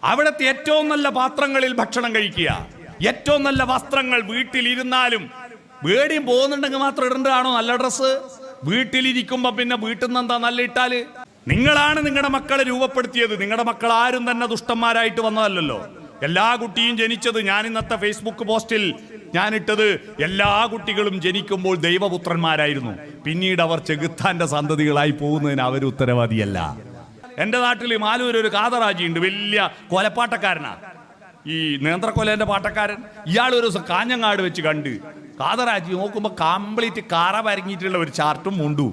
അവിടുത്തെ ഏറ്റവും നല്ല പാത്രങ്ങളിൽ ഭക്ഷണം കഴിക്കുക, ഏറ്റവും നല്ല വസ്ത്രങ്ങൾ. വീട്ടിലിരുന്നാലും വേടിയും പോകുന്നുണ്ടെങ്കിൽ മാത്രം ഇടേണ്ടതാണോ നല്ല ഡ്രസ്സ്? വീട്ടിലിരിക്കുമ്പോ പിന്നെ വീട്ടിൽ നിന്ന് എന്താ നല്ല ഇട്ടാല്? നിങ്ങളാണ് നിങ്ങളുടെ മക്കളെ രൂപപ്പെടുത്തിയത്. നിങ്ങളുടെ മക്കൾ ആരും തന്നെ ദുഷ്ടന്മാരായിട്ട് വന്നതല്ലല്ലോ. എല്ലാ കുട്ടിയും ജനിച്ചത്, ഞാൻ ഇന്നത്തെ ഫേസ്ബുക്ക് പോസ്റ്റിൽ ഞാനിട്ടത്, എല്ലാ കുട്ടികളും ജനിക്കുമ്പോൾ ദൈവപുത്രന്മാരായിരുന്നു. പിന്നീട് അവർ ചെകുത്താന്റെ സന്തതികളായി പോകുന്നതിന് അവർ ഉത്തരവാദിയല്ല. എൻ്റെ നാട്ടിൽ മാലൂർ ഒരു കാതറാജിയുണ്ട്, വലിയ കൊലപ്പാട്ടക്കാരനാ, ഈ നേന്ത്രക്കൊലേന്റെ പാട്ടക്കാരൻ. ഇയാളൊരു ദിവസം കാഞ്ഞങ്ങാട് വെച്ച് കണ്ട് കാതറാജി നോക്കുമ്പോൾ കംപ്ലീറ്റ് കറ പരങ്ങിയിട്ടുള്ള ഒരു ചാർട്ടും മുണ്ടു.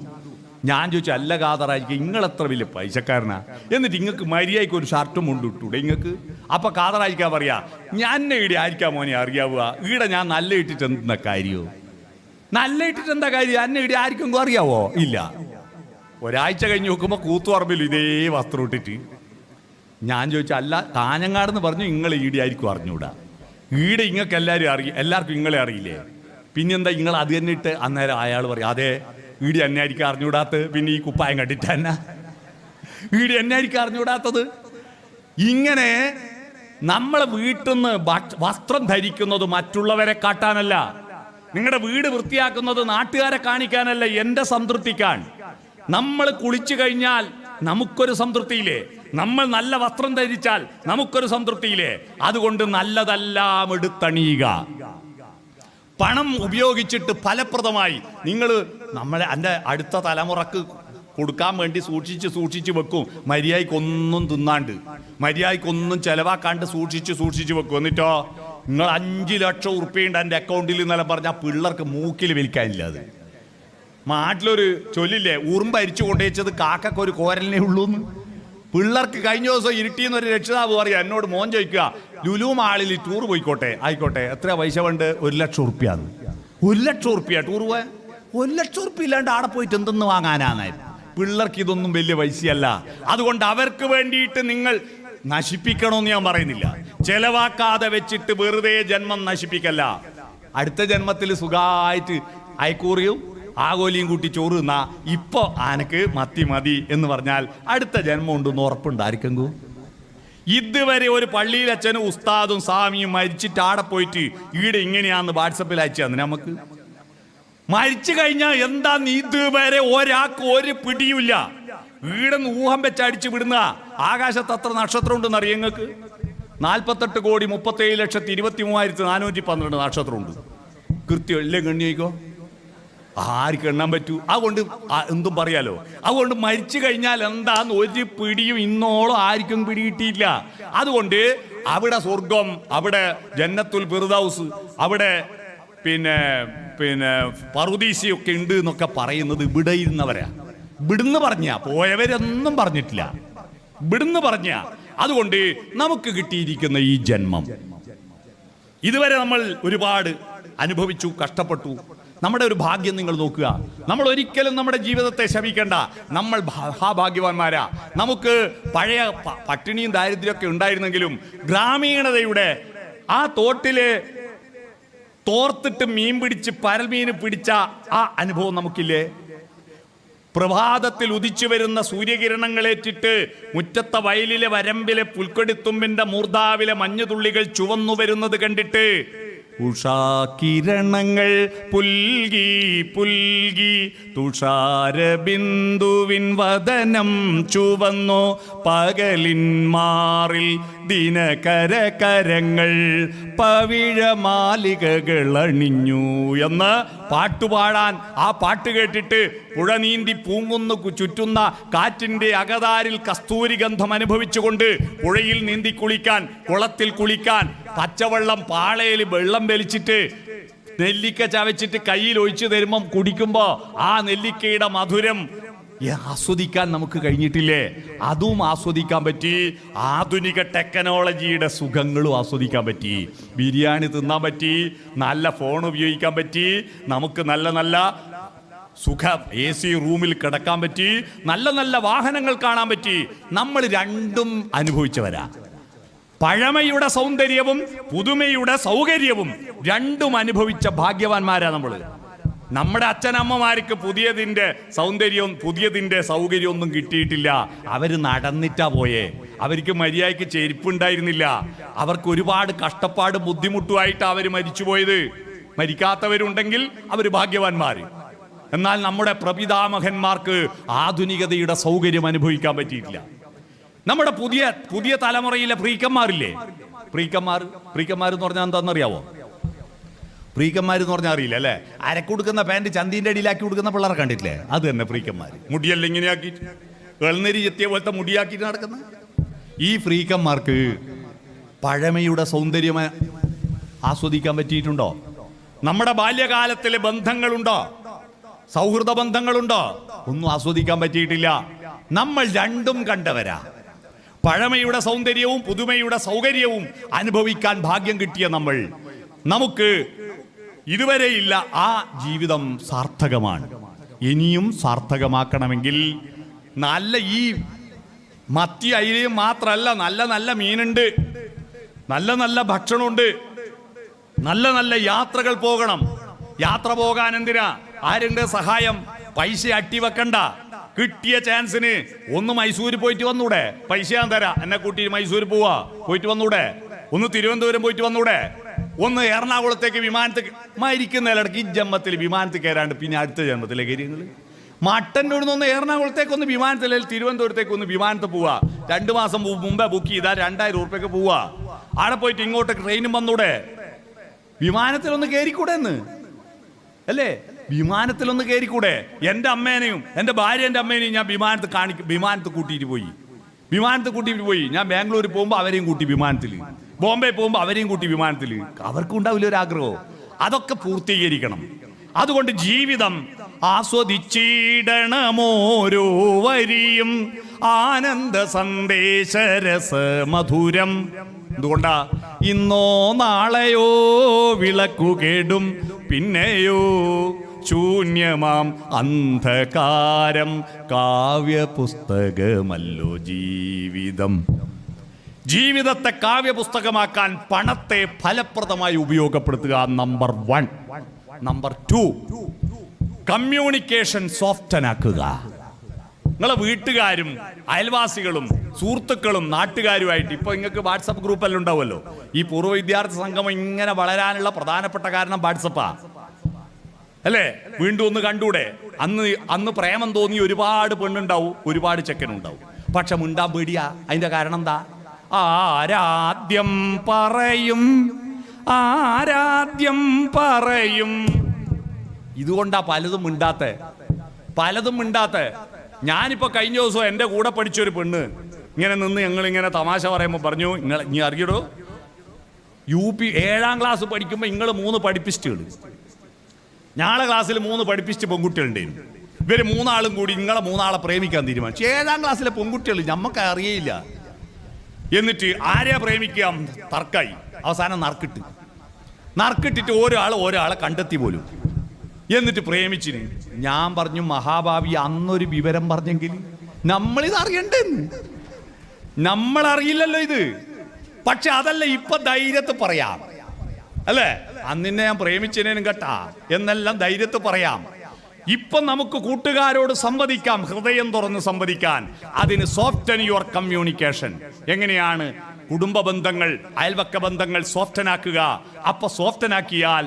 ഞാൻ ചോദിച്ചു, അല്ല കാതറാജിക്ക് നിങ്ങളെത്ര വലിയ പൈസക്കാരനാ, എന്നിട്ട് ഇങ്ങക്ക് മര്യാദയ്ക്ക് ഒരു ഷർട്ടും മുണ്ടും ഇട്ടൂടെ ഇങ്ങക്ക്? അപ്പൊ കാതറാജിക്കാ പറയാ, ഞാൻ ഈടെ ആയിരിക്കാം മോനെ അറിയാവുക, ഈടെ ഞാൻ നല്ല ഇട്ടിട്ട് എന്താ കാര്യോ? നല്ല ഇട്ടിട്ട് എന്താ കാര്യം? അന്നെ ഈടെ ആർക്കും അറിയാവോ? ഇല്ല. ഒരാഴ്ച കഴിഞ്ഞ് നോക്കുമ്പോൾ കൂത്തുപറമ്പിൽ ഇതേ വസ്ത്രം ഇട്ടിട്ട്. ഞാൻ ചോദിച്ചു, അല്ല കാഞ്ഞങ്ങാടെന്ന് പറഞ്ഞു, നിങ്ങൾ ഈടെ ആയിരിക്കും അറിഞ്ഞൂടാ? ഈടെ ഇങ്ങക്ക് എല്ലാവർക്കും ഇങ്ങളെ അറിയില്ലേ? പിന്നെന്താ നിങ്ങൾ അത് തന്നെ ഇട്ട്? അന്നേരം അയാൾ പറയും, അതെ ഈടെ എന്നെ ആയിരിക്കും അറിഞ്ഞൂടാത്തത്, പിന്നെ ഈ കുപ്പായം കണ്ടിട്ട് തന്നെ ഈടെ എന്നെ ആയിരിക്കും അറിഞ്ഞൂടാത്തത്. ഇങ്ങനെ നമ്മൾ വീട്ടിൽ നിന്ന് വസ്ത്രം ധരിക്കുന്നത് മറ്റുള്ളവരെ കാട്ടാനല്ല, നിങ്ങളുടെ വീട് വൃത്തിയാക്കുന്നത് നാട്ടുകാരെ കാണിക്കാനല്ല, എൻ്റെ സംതൃപ്തിക്കാൻ. നമ്മൾ കുളിച്ചു കഴിഞ്ഞാൽ നമുക്കൊരു സംതൃപ്തിയില്ലേ? നമ്മൾ നല്ല വസ്ത്രം ധരിച്ചാൽ നമുക്കൊരു സംതൃപ്തിയില്ലേ? അതുകൊണ്ട് നല്ലതെല്ലാം എടുത്തണിയുക. പണം ഉപയോഗിച്ചിട്ട് ഫലപ്രദമായി എൻ്റെ അടുത്ത തലമുറക്ക് കൊടുക്കാൻ വേണ്ടി സൂക്ഷിച്ച് വെക്കും. മര്യാദയ്ക്കൊന്നും തിന്നാണ്ട്, മര്യാദയ്ക്കൊന്നും ചെലവാക്കാണ്ട് സൂക്ഷിച്ച് വെക്കും. എന്നിട്ടോ നിങ്ങൾ 5 ലക്ഷം ഉറുപ്പിയുണ്ട് എൻ്റെ അക്കൗണ്ടിൽ എന്നെല്ലാം പറഞ്ഞാൽ പിള്ളേർക്ക് മൂക്കിൽ വലിക്കാനില്ല. അത് നാട്ടിലൊരു ചൊല്ലില്ലേ, ഉറുമ്പ് അരിച്ചു കൊണ്ടുവച്ചത് കാക്കക്ക് ഒരു കോരലിനേ ഉള്ളൂന്ന്. പിള്ളേർക്ക് കഴിഞ്ഞ ദിവസം ഇരുട്ടിന്ന് ഒരു രക്ഷിതാവ് പറയാ, എന്നോട് മോൻ ചോദിക്കുക, ലുലു മാളിൽ ടൂർ പോയിക്കോട്ടെ, ആയിക്കോട്ടെ, എത്ര പൈസ വേണ്ട? 1 ലക്ഷം ഉറുപ്പിയാന്ന്. 1 ലക്ഷം ഉറുപ്പിയ ടൂർ പോയാൽ? 1 ലക്ഷം ഉറുപ്പിയ ഇല്ലാണ്ട് ആടെ പോയിട്ട് എന്തെന്ന് വാങ്ങാനാന്നായിരുന്നു. പിള്ളേർക്ക് ഇതൊന്നും വലിയ പൈസയല്ല. അതുകൊണ്ട് അവർക്ക് വേണ്ടിയിട്ട് നിങ്ങൾ നശിപ്പിക്കണമെന്ന് ഞാൻ പറയുന്നില്ല. ചെലവാക്കാതെ വെച്ചിട്ട് വെറുതെ ജന്മം നശിപ്പിക്കല്ല. അടുത്ത ജന്മത്തിൽ സുഖമായിട്ട് അയക്കൂറിയും ആകോലിയും കൂട്ടി ചോറ് തിന്നാ ഇപ്പൊ ആനക്ക് മതി എന്ന് പറഞ്ഞാൽ അടുത്ത ജന്മം ഉണ്ടെന്ന് ഉറപ്പുണ്ടായിരിക്കും. ഇതുവരെ ഒരു പള്ളിയിൽ അച്ഛനും ഉസ്താദും സ്വാമിയും മരിച്ചിട്ട് ആടെ പോയിട്ട് ഈടെ ഇങ്ങനെയാന്ന് വാട്സപ്പിൽ അയച്ചു തന്നെ. നമുക്ക് മരിച്ചു കഴിഞ്ഞാൽ എന്താന്ന് ഇതുവരെ ഒരാൾക്ക് ഒരു പിടിയുമില്ല. ഈടെന്ന് ഊഹം വെച്ചടിച്ച് വിടുന്ന. ആകാശത്ത് അത്ര നക്ഷത്രം ഉണ്ടെന്ന് അറിയാം നിങ്ങൾക്ക്? 48,37,23,412 നക്ഷത്രമുണ്ട്. കൃത്യം എല്ലാം ഗണ്ണിക്കോ, ആർക്ക് എണ്ണാൻ പറ്റൂ? അതുകൊണ്ട് എന്തും പറയാലോ. അതുകൊണ്ട് മരിച്ചു കഴിഞ്ഞാൽ എന്താന്ന് ഒരു പിടിയും ഇന്നോളം ആർക്കും പിടികിട്ടിയില്ല. അതുകൊണ്ട് അവിടെ സ്വർഗം, അവിടെ ജന്നത്തുൽ ഫിർദൗസ്, അവിടെ പിന്നെ പറുദീസയൊക്കെ ഉണ്ട് എന്നൊക്കെ പറയുന്നത് ഇവിടെ ഇരുന്നവരാ. ഇവിടുന്ന് പറഞ്ഞ പോയവരൊന്നും പറഞ്ഞിട്ടില്ല, ഇവിടുന്ന് പറഞ്ഞ. അതുകൊണ്ട് നമുക്ക് കിട്ടിയിരിക്കുന്ന ഈ ജന്മം ഇതുവരെ നമ്മൾ ഒരുപാട് അനുഭവിച്ചു, കഷ്ടപ്പെട്ടു. നമ്മുടെ ഒരു ഭാഗ്യം നിങ്ങൾ നോക്കുക. നമ്മൾ ഒരിക്കലും നമ്മുടെ ജീവിതത്തെ ശപിക്കേണ്ട. നമ്മൾ മഹാഭാഗ്യവാന്മാരാ. നമുക്ക് പഴയ പട്ടിണിയും ദാരിദ്ര്യമൊക്കെ ഉണ്ടായിരുന്നെങ്കിലും ഗ്രാമീണതയുടെ ആ തോട്ടില് തോർത്തിട്ട് മീൻ പിടിച്ച് പരൽമീന് പിടിച്ച ആ അനുഭവം നമുക്കില്ലേ? പ്രഭാതത്തിൽ ഉദിച്ചു വരുന്ന സൂര്യകിരണങ്ങളേറ്റിട്ട് മുറ്റത്തെ വയലിലെ വരമ്പിലെ പുൽക്കൊടിത്തുമ്പിന്റെ മൂർധാവിലെ മഞ്ഞുതുള്ളികൾ ചുവന്നു വരുന്നത് കണ്ടിട്ട് ഉഷാകിരണങ്ങൾ പുൽകി പുൽകി തുഷാരബിന്ദുവിൻ വദനം ചുവന്നു പകലിൻ മാറിൽ ദിനകരകരങ്ങൾ പവിഴമാലികകൾ അണിഞ്ഞു എന്ന് പാട്ടുപാടാൻ, ആ പാട്ട് കേട്ടിട്ട് പുഴ നീന്തി പൂങ്കുന്നു ചുറ്റുന്ന കാറ്റിന്റെ അകതാരിൽ കസ്തൂരി ഗന്ധം അനുഭവിച്ചുകൊണ്ട് പുഴയിൽ നീന്തി കുളിക്കാൻ, കുളത്തിൽ കുളിക്കാൻ, പച്ചവെള്ളം പാളയിൽ വെള്ളം വലിച്ചിട്ട് നെല്ലിക്ക ചവച്ചിട്ട് കയ്യിൽ ഒഴിച്ചു തരുമ്പം കുടിക്കുമ്പോ ആ നെല്ലിക്കയുടെ മധുരം ആസ്വദിക്കാൻ നമുക്ക് കഴിഞ്ഞിട്ടില്ലേ? അതും ആസ്വദിക്കാൻ പറ്റി. ആധുനിക ടെക്നോളജിയുടെ സുഖങ്ങളും ആസ്വദിക്കാൻ പറ്റി. ബിരിയാണി തിന്നാൻ പറ്റി, നല്ല ഫോൺ ഉപയോഗിക്കാൻ പറ്റി, നമുക്ക് നല്ല നല്ല സുഖം AC റൂമിൽ കിടക്കാൻ പറ്റി, നല്ല നല്ല വാഹനങ്ങൾ കാണാൻ പറ്റി. നമ്മൾ രണ്ടും അനുഭവിച്ചവരാ. പഴമയുടെ സൗന്ദര്യവും പുതുമയുടെ സൗകര്യവും രണ്ടും അനുഭവിച്ച ഭാഗ്യവാന്മാരാ നമ്മൾ. നമ്മുടെ അച്ഛനമ്മമാർക്ക് പുതിയതിൻ്റെ സൗന്ദര്യവും പുതിയതിൻ്റെ സൗകര്യമൊന്നും കിട്ടിയിട്ടില്ല. അവർ നടന്നിട്ടാ പോയേ. അവർക്ക് മര്യാദയ്ക്ക് ചെരുപ്പുണ്ടായിരുന്നില്ല. അവർക്ക് ഒരുപാട് കഷ്ടപ്പാട് ബുദ്ധിമുട്ടുമായിട്ട് അവർ മരിച്ചുപോയത്. മരിക്കാത്തവരുണ്ടെങ്കിൽ അവർ ഭാഗ്യവാന്മാർ. എന്നാൽ നമ്മുടെ പ്രപിതാമഹന്മാർക്ക് ആധുനികതയുടെ സൗകര്യം അനുഭവിക്കാൻ പറ്റിയിട്ടില്ല. നമ്മുടെ പുതിയ തലമുറയിലെ ഫ്രീക്കന്മാരില്ലേ, ഫ്രീക്കന്മാർ എന്ന് പറഞ്ഞാൽ എന്താണെന്നറിയാവോ? ഫ്രീക്കന്മാർ എന്ന് പറഞ്ഞാൽ അറിയില്ല അല്ലേ? അരക്കൊടുക്കുന്ന പാൻറ് ചന്തീൻ്റെ അടിയിലാക്കി കൊടുക്കുന്ന പിള്ളേരെ കണ്ടിട്ടില്ലേ? അത് തന്നെ ഫ്രീക്കന്മാർ. മുടിയെല്ലാം ഇങ്ങനെയാക്കിയിട്ട് വെളുന്നേരി ചെത്തിയ പോലത്തെ മുടിയാക്കിയിട്ട് നടക്കുന്ന ഈ ഫ്രീക്കന്മാർക്ക് പഴമയുടെ സൗന്ദര്യം ആസ്വദിക്കാൻ പറ്റിയിട്ടുണ്ടോ? നമ്മുടെ ബാല്യകാലത്തിലെ ബന്ധങ്ങളുണ്ടോ? സൗഹൃദ ബന്ധങ്ങളുണ്ടോ? ഒന്നും ആസ്വദിക്കാൻ പറ്റിയിട്ടില്ല. നമ്മൾ രണ്ടും കണ്ടവരാ. പഴമയുടെ സൗന്ദര്യവും പുതുമയുടെ സൗകര്യവും അനുഭവിക്കാൻ ഭാഗ്യം കിട്ടിയ നമുക്ക് ഇതുവരെയില്ല ആ ജീവിതം സാർത്ഥകമാണ്. ഇനിയും സാർത്ഥകമാക്കണമെങ്കിൽ നല്ല ഈ മത്തി അയിലയും മാത്രമല്ല, നല്ല നല്ല മീനുണ്ട്, നല്ല നല്ല ഭക്ഷണമുണ്ട്, നല്ല നല്ല യാത്രകൾ പോകണം. യാത്ര പോകാൻ എന്തിനാ? ആരുണ്ട് സഹായം? പൈസ അട്ടിവെക്കണ്ട. കിട്ടിയ ചാൻസിന് ഒന്ന് മൈസൂര് പോയിട്ട് വന്നൂടെ? പൈസ ഞാൻ തരാം, എന്നെ കൂട്ടി മൈസൂര് പോയിട്ട് വന്നൂടെ? ഒന്ന് തിരുവനന്തപുരം പോയിട്ട് വന്നൂടെ? ഒന്ന് എറണാകുളത്തേക്ക് വിമാനത്തിൽ മരിക്കുന്ന ഇടയ്ക്ക് ഈ ജന്മത്തിൽ വിമാനത്തിൽ കയറാണ്ട് പിന്നെ അടുത്ത ജന്മത്തിലേക്ക് കയറിയങ്ങൾ മട്ടൻ്റെ അവിടെ നിന്ന് എറണാകുളത്തേക്ക് ഒന്ന് വിമാനത്തിൽ, തിരുവനന്തപുരത്തേക്ക് ഒന്ന് വിമാനത്തിൽ പോവാ. 2 മാസം മുമ്പേ ബുക്ക് ചെയ്താൽ 2000 ഉറുപ്പ്യക്ക് പോവാ. അവിടെ പോയിട്ട് ഇങ്ങോട്ട് ട്രെയിനും വന്നൂടെ? വിമാനത്തിലൊന്ന് കയറിക്കൂടെ എന്ന് അല്ലേ? വിമാനത്തിലൊന്ന് കയറിക്കൂടെ? എൻ്റെ അമ്മേനെയും എൻ്റെ ഭാര്യൻ്റെ അമ്മേനെയും ഞാൻ വിമാനത്തിൽ കൂട്ടിയിട്ട് പോയി. ഞാൻ ബാംഗ്ലൂർ പോകുമ്പോൾ അവരെയും കൂട്ടി വിമാനത്തിൽ, ബോംബെ പോകുമ്പോൾ അവരെയും കൂട്ടി വിമാനത്തിൽ. അവർക്കുണ്ടാവില്ല ഒരു ആഗ്രഹം. അതൊക്കെ പൂർത്തീകരിക്കണം. അതുകൊണ്ട് ജീവിതം ആസ്വദിച്ചിടണമോരോ വരിയും ആനന്ദ സന്ദേശരസ മധുരം. എന്തുകൊണ്ടാ? ഇന്നോ നാളെയോ വിളക്കു കേടും, പിന്നെയോ ശൂന്യമാം അന്ധകാരം. കാവ്യപുസ്തകമല്ലോ ജീവിതം. ജീവിതത്തെ കാവ്യപുസ്തകമാക്കാൻ പണത്തെ ഫലപ്രദമായി ഉപയോഗപ്പെടുത്തുക. നമ്പർ 1. നമ്പർ 2, കമ്മ്യൂണിക്കേഷൻ സോഫ്റ്റനാക്കുക. നിങ്ങളെ വീട്ടുകാരും അയൽവാസികളും സുഹൃത്തുക്കളും നാട്ടുകാരുമായിട്ട് ഇപ്പൊ നിങ്ങൾക്ക് വാട്സപ്പ് ഗ്രൂപ്പെല്ലാം ഉണ്ടാവുമല്ലോ. ഈ പൂർവ്വ വിദ്യാർത്ഥി സംഗമം ഇങ്ങനെ വളരാനുള്ള പ്രധാനപ്പെട്ട കാരണം വാട്സപ്പാ അല്ലേ? വീണ്ടും ഒന്ന് കണ്ടൂടെ? അന്ന് പ്രേമം തോന്നി ഒരുപാട് പെണ്ണുണ്ടാവും, ഒരുപാട് ചെക്കനുണ്ടാവും. പക്ഷെ മിണ്ടാൻ പേടിയാ. അതിന്റെ കാരണം എന്താ? ആരാദ്യം പറയും. ഇതുകൊണ്ടാ പലതും മിണ്ടാത്ത. ഞാനിപ്പോ കഴിഞ്ഞ ദിവസം എൻ്റെ കൂടെ പഠിച്ചൊരു പെണ്ണ് ഇങ്ങനെ നിന്ന് ഞങ്ങളിങ്ങനെ തമാശ പറയുമ്പോൾ പറഞ്ഞു, നീ അറിയടോ, UP 7ാം ക്ലാസ് പഠിക്കുമ്പോൾ നിങ്ങൾ 3 പഠിപ്പിസ്റ്റുകൾ, ഞങ്ങളെ ക്ലാസ്സിൽ 3 പഠിപ്പിസ്റ്റ് പെൺകുട്ടികളുണ്ടായിരുന്നു. ഇവർ 3 ആളും കൂടി നിങ്ങളെ 3 ആളെ പ്രേമിക്കാൻ തീരുമാനിച്ചു. 7ാം ക്ലാസ്സിലെ പെൺകുട്ടികൾ നമുക്ക് അറിയയില്ല. എന്നിട്ട് ആരെയാ പ്രേമിക്കാം? തർക്കായി. അവസാനം നറുക്കിട്ടിട്ട് ഒരാളെ കണ്ടെത്തി പോലും. എന്നിട്ട് പ്രേമിച്ചിന്. ഞാൻ പറഞ്ഞു, മഹാഭാവി അന്നൊരു വിവരം പറഞ്ഞെങ്കിൽ നമ്മളിത് അറിയണ്ടെന്ന്. നമ്മളറിയില്ലല്ലോ ഇത്. പക്ഷെ അതല്ല, ഇപ്പൊ ധൈര്യത്ത് പറയാം അല്ലേ? അന്നിന്നെ ഞാൻ പ്രേമിച്ചതിനും കേട്ടാ എന്നെല്ലാം ധൈര്യത്ത് പറയാം. ഇപ്പൊ നമുക്ക് കൂട്ടുകാരോട് സംവദിക്കാം, ഹൃദയം തുറന്ന് സംവദിക്കാൻ. അതിന് സോഫ്റ്റൻ യുവർ കമ്മ്യൂണിക്കേഷൻ. എങ്ങനെയാണ്? കുടുംബ ബന്ധങ്ങൾ, അയൽവക്ക ബന്ധങ്ങൾ സോഫ്റ്റനാക്കുക. അപ്പൊ സോഫ്റ്റനാക്കിയാൽ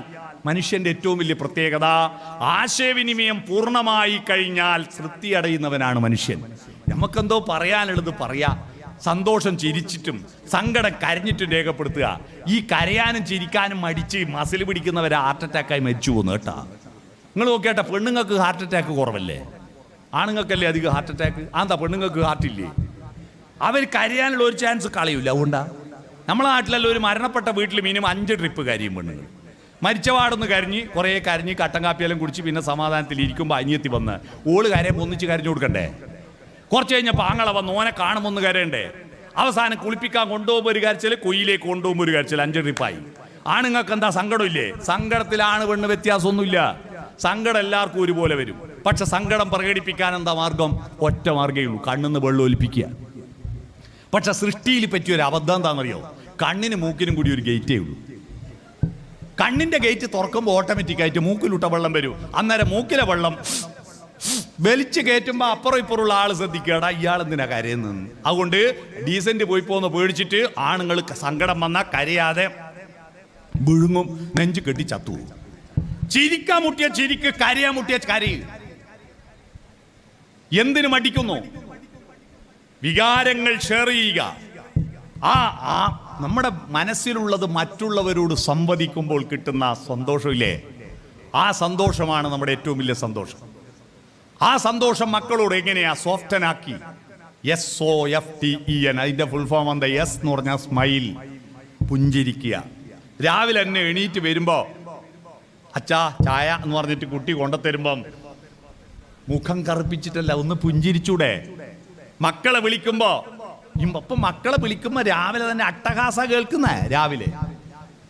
മനുഷ്യന്റെ ഏറ്റവും വലിയ പ്രത്യേകത, ആശയവിനിമയം പൂർണ്ണമായി കഴിഞ്ഞാൽ തൃപ്തി അടയുന്നവനാണ് മനുഷ്യൻ. നമുക്കെന്തോ പറയാനുള്ളത് പറയാ. സന്തോഷം ചിരിച്ചിട്ടും സങ്കടം കരഞ്ഞിട്ടും രേഖപ്പെടുത്തുക. ഈ കരയാനും ചിരിക്കാനും മടിച്ച് മസിൽ പിടിക്കുന്നവരെ ഹാർട്ട് അറ്റാക്കായി മരിച്ചു പോകുന്നു കേട്ടാ. നിങ്ങൾ നോക്കിയാട്ടെ, പെണ്ണുങ്ങൾക്ക് ഹാർട്ട് അറ്റാക്ക് കുറവല്ലേ? ആണുങ്ങൾക്കല്ലേ അധികം ഹാർട്ട് അറ്റാക്ക്. എന്താ പെണ്ണുങ്ങൾക്ക് ഹാർട്ടില്ലേ? അവർ കരയാനുള്ള ഒരു ചാൻസ് കളയൂല. അതുകൊണ്ടാ നമ്മളെ നാട്ടിലല്ല ഒരു മരണപ്പെട്ട വീട്ടിൽ മിനിമം 5 ട്രിപ്പ് കരയും പെണ്ണുങ്ങൾ. മരിച്ചപാടൊന്ന് കുറേ കരഞ്ഞ് കട്ടൻ കാപ്പിയെല്ലാം കുടിച്ച് പിന്നെ സമാധാനത്തിൽ ഇരിക്കുമ്പോൾ അനിയത്തി വന്ന് ഓള് കരയുമ്പോൾ ഒന്നിച്ച് കരഞ്ഞു കൊടുക്കണ്ടേ? കുറച്ച് കഴിഞ്ഞപ്പോൾ ആങ്ങളെ വന്ന് ഓനെ കാണുമ്പോൾ ഒന്ന് കരയണ്ടേ? അവസാനം കുളിപ്പിക്കാൻ കൊണ്ടുപോകുമ്പോൾ ഒരു കരച്ചിൽ, കൊയ്യിലേക്ക് കൊണ്ടുപോകുമ്പോൾ ഒരു കരച്ചിൽ. 5 ട്രിപ്പായി. ആണുങ്ങൾക്ക് എന്താ സങ്കടമില്ലേ? സങ്കടത്തിലാണ് പെണ്ണ് വ്യത്യാസമൊന്നുമില്ല. സങ്കടം എല്ലാവർക്കും ഒരുപോലെ വരും. പക്ഷെ സങ്കടം പ്രകടിപ്പിക്കാൻ എന്താ മാർഗം? ഒറ്റ മാർഗ്ഗമേ ഉള്ളൂ, കണ്ണിന്ന് വെള്ളം ഒലിപ്പിക്കുക. പക്ഷെ സൃഷ്ടിയിൽ പറ്റിയൊരു അബദ്ധം എന്താണെന്നറിയോ? കണ്ണിന് മൂക്കിനും കൂടി ഒരു ഗേറ്റേ ഉള്ളൂ. കണ്ണിന്റെ ഗേറ്റ് തുറക്കുമ്പോൾ ഓട്ടോമാറ്റിക്കായിട്ട് മൂക്കിലിട്ട വെള്ളം വരും. അന്നേരം മൂക്കിലെ വെള്ളം വലിച്ചു കയറ്റുമ്പോ അപ്പുറം ഇപ്പുറമുള്ള ആള് ശ്രദ്ധിക്കടാ ഇയാൾ എന്തിനാ കരയുന്നു. അതുകൊണ്ട് ഡീസന്റ് പോയി പോന്ന് പേടിച്ചിട്ട് ആണുങ്ങൾ സങ്കടം വന്നാ കരയാതെ വിഴുങ്ങും, നെഞ്ചു കെട്ടി ചത്തു. ചിരിക്കാൻ മുട്ടിയ ചിരിക്ക്, കരയാൻ മുട്ടിയ കരയും. എന്തിനു മടിക്കുന്നു? വികാരങ്ങൾ ഷെയർ ചെയ്യുക. നമ്മുടെ മനസ്സിലുള്ളത് മറ്റുള്ളവരോട് സംവദിക്കുമ്പോൾ കിട്ടുന്ന സന്തോഷമില്ലേ, ആ സന്തോഷമാണ് നമ്മുടെ ഏറ്റവും വലിയ സന്തോഷം. ആ സന്തോഷം മക്കളോട് എങ്ങനെയാ സോഫ്റ്റനാക്കി? SOFTEN, അതിന്റെ ഫുൾ ഫോം എന്താ? എസ് എന്ന് പറഞ്ഞാൽ സ്മൈൽ, പുഞ്ചിരിക്കുക. രാവിലെ തന്നെ എണീറ്റ് വരുമ്പോ അച്ഛാ ചായ എന്ന് പറഞ്ഞിട്ട് കുട്ടി കൊണ്ടുത്തരുമ്പം മുഖം കറുപ്പിച്ചിട്ടല്ല, ഒന്ന് പുഞ്ചിരിച്ചൂടെ? മക്കളെ വിളിക്കുമ്പോ മക്കളെ വിളിക്കുമ്പോ രാവിലെ തന്നെ അട്ടഹാസ കേൾക്കുന്നേ രാവിലെ.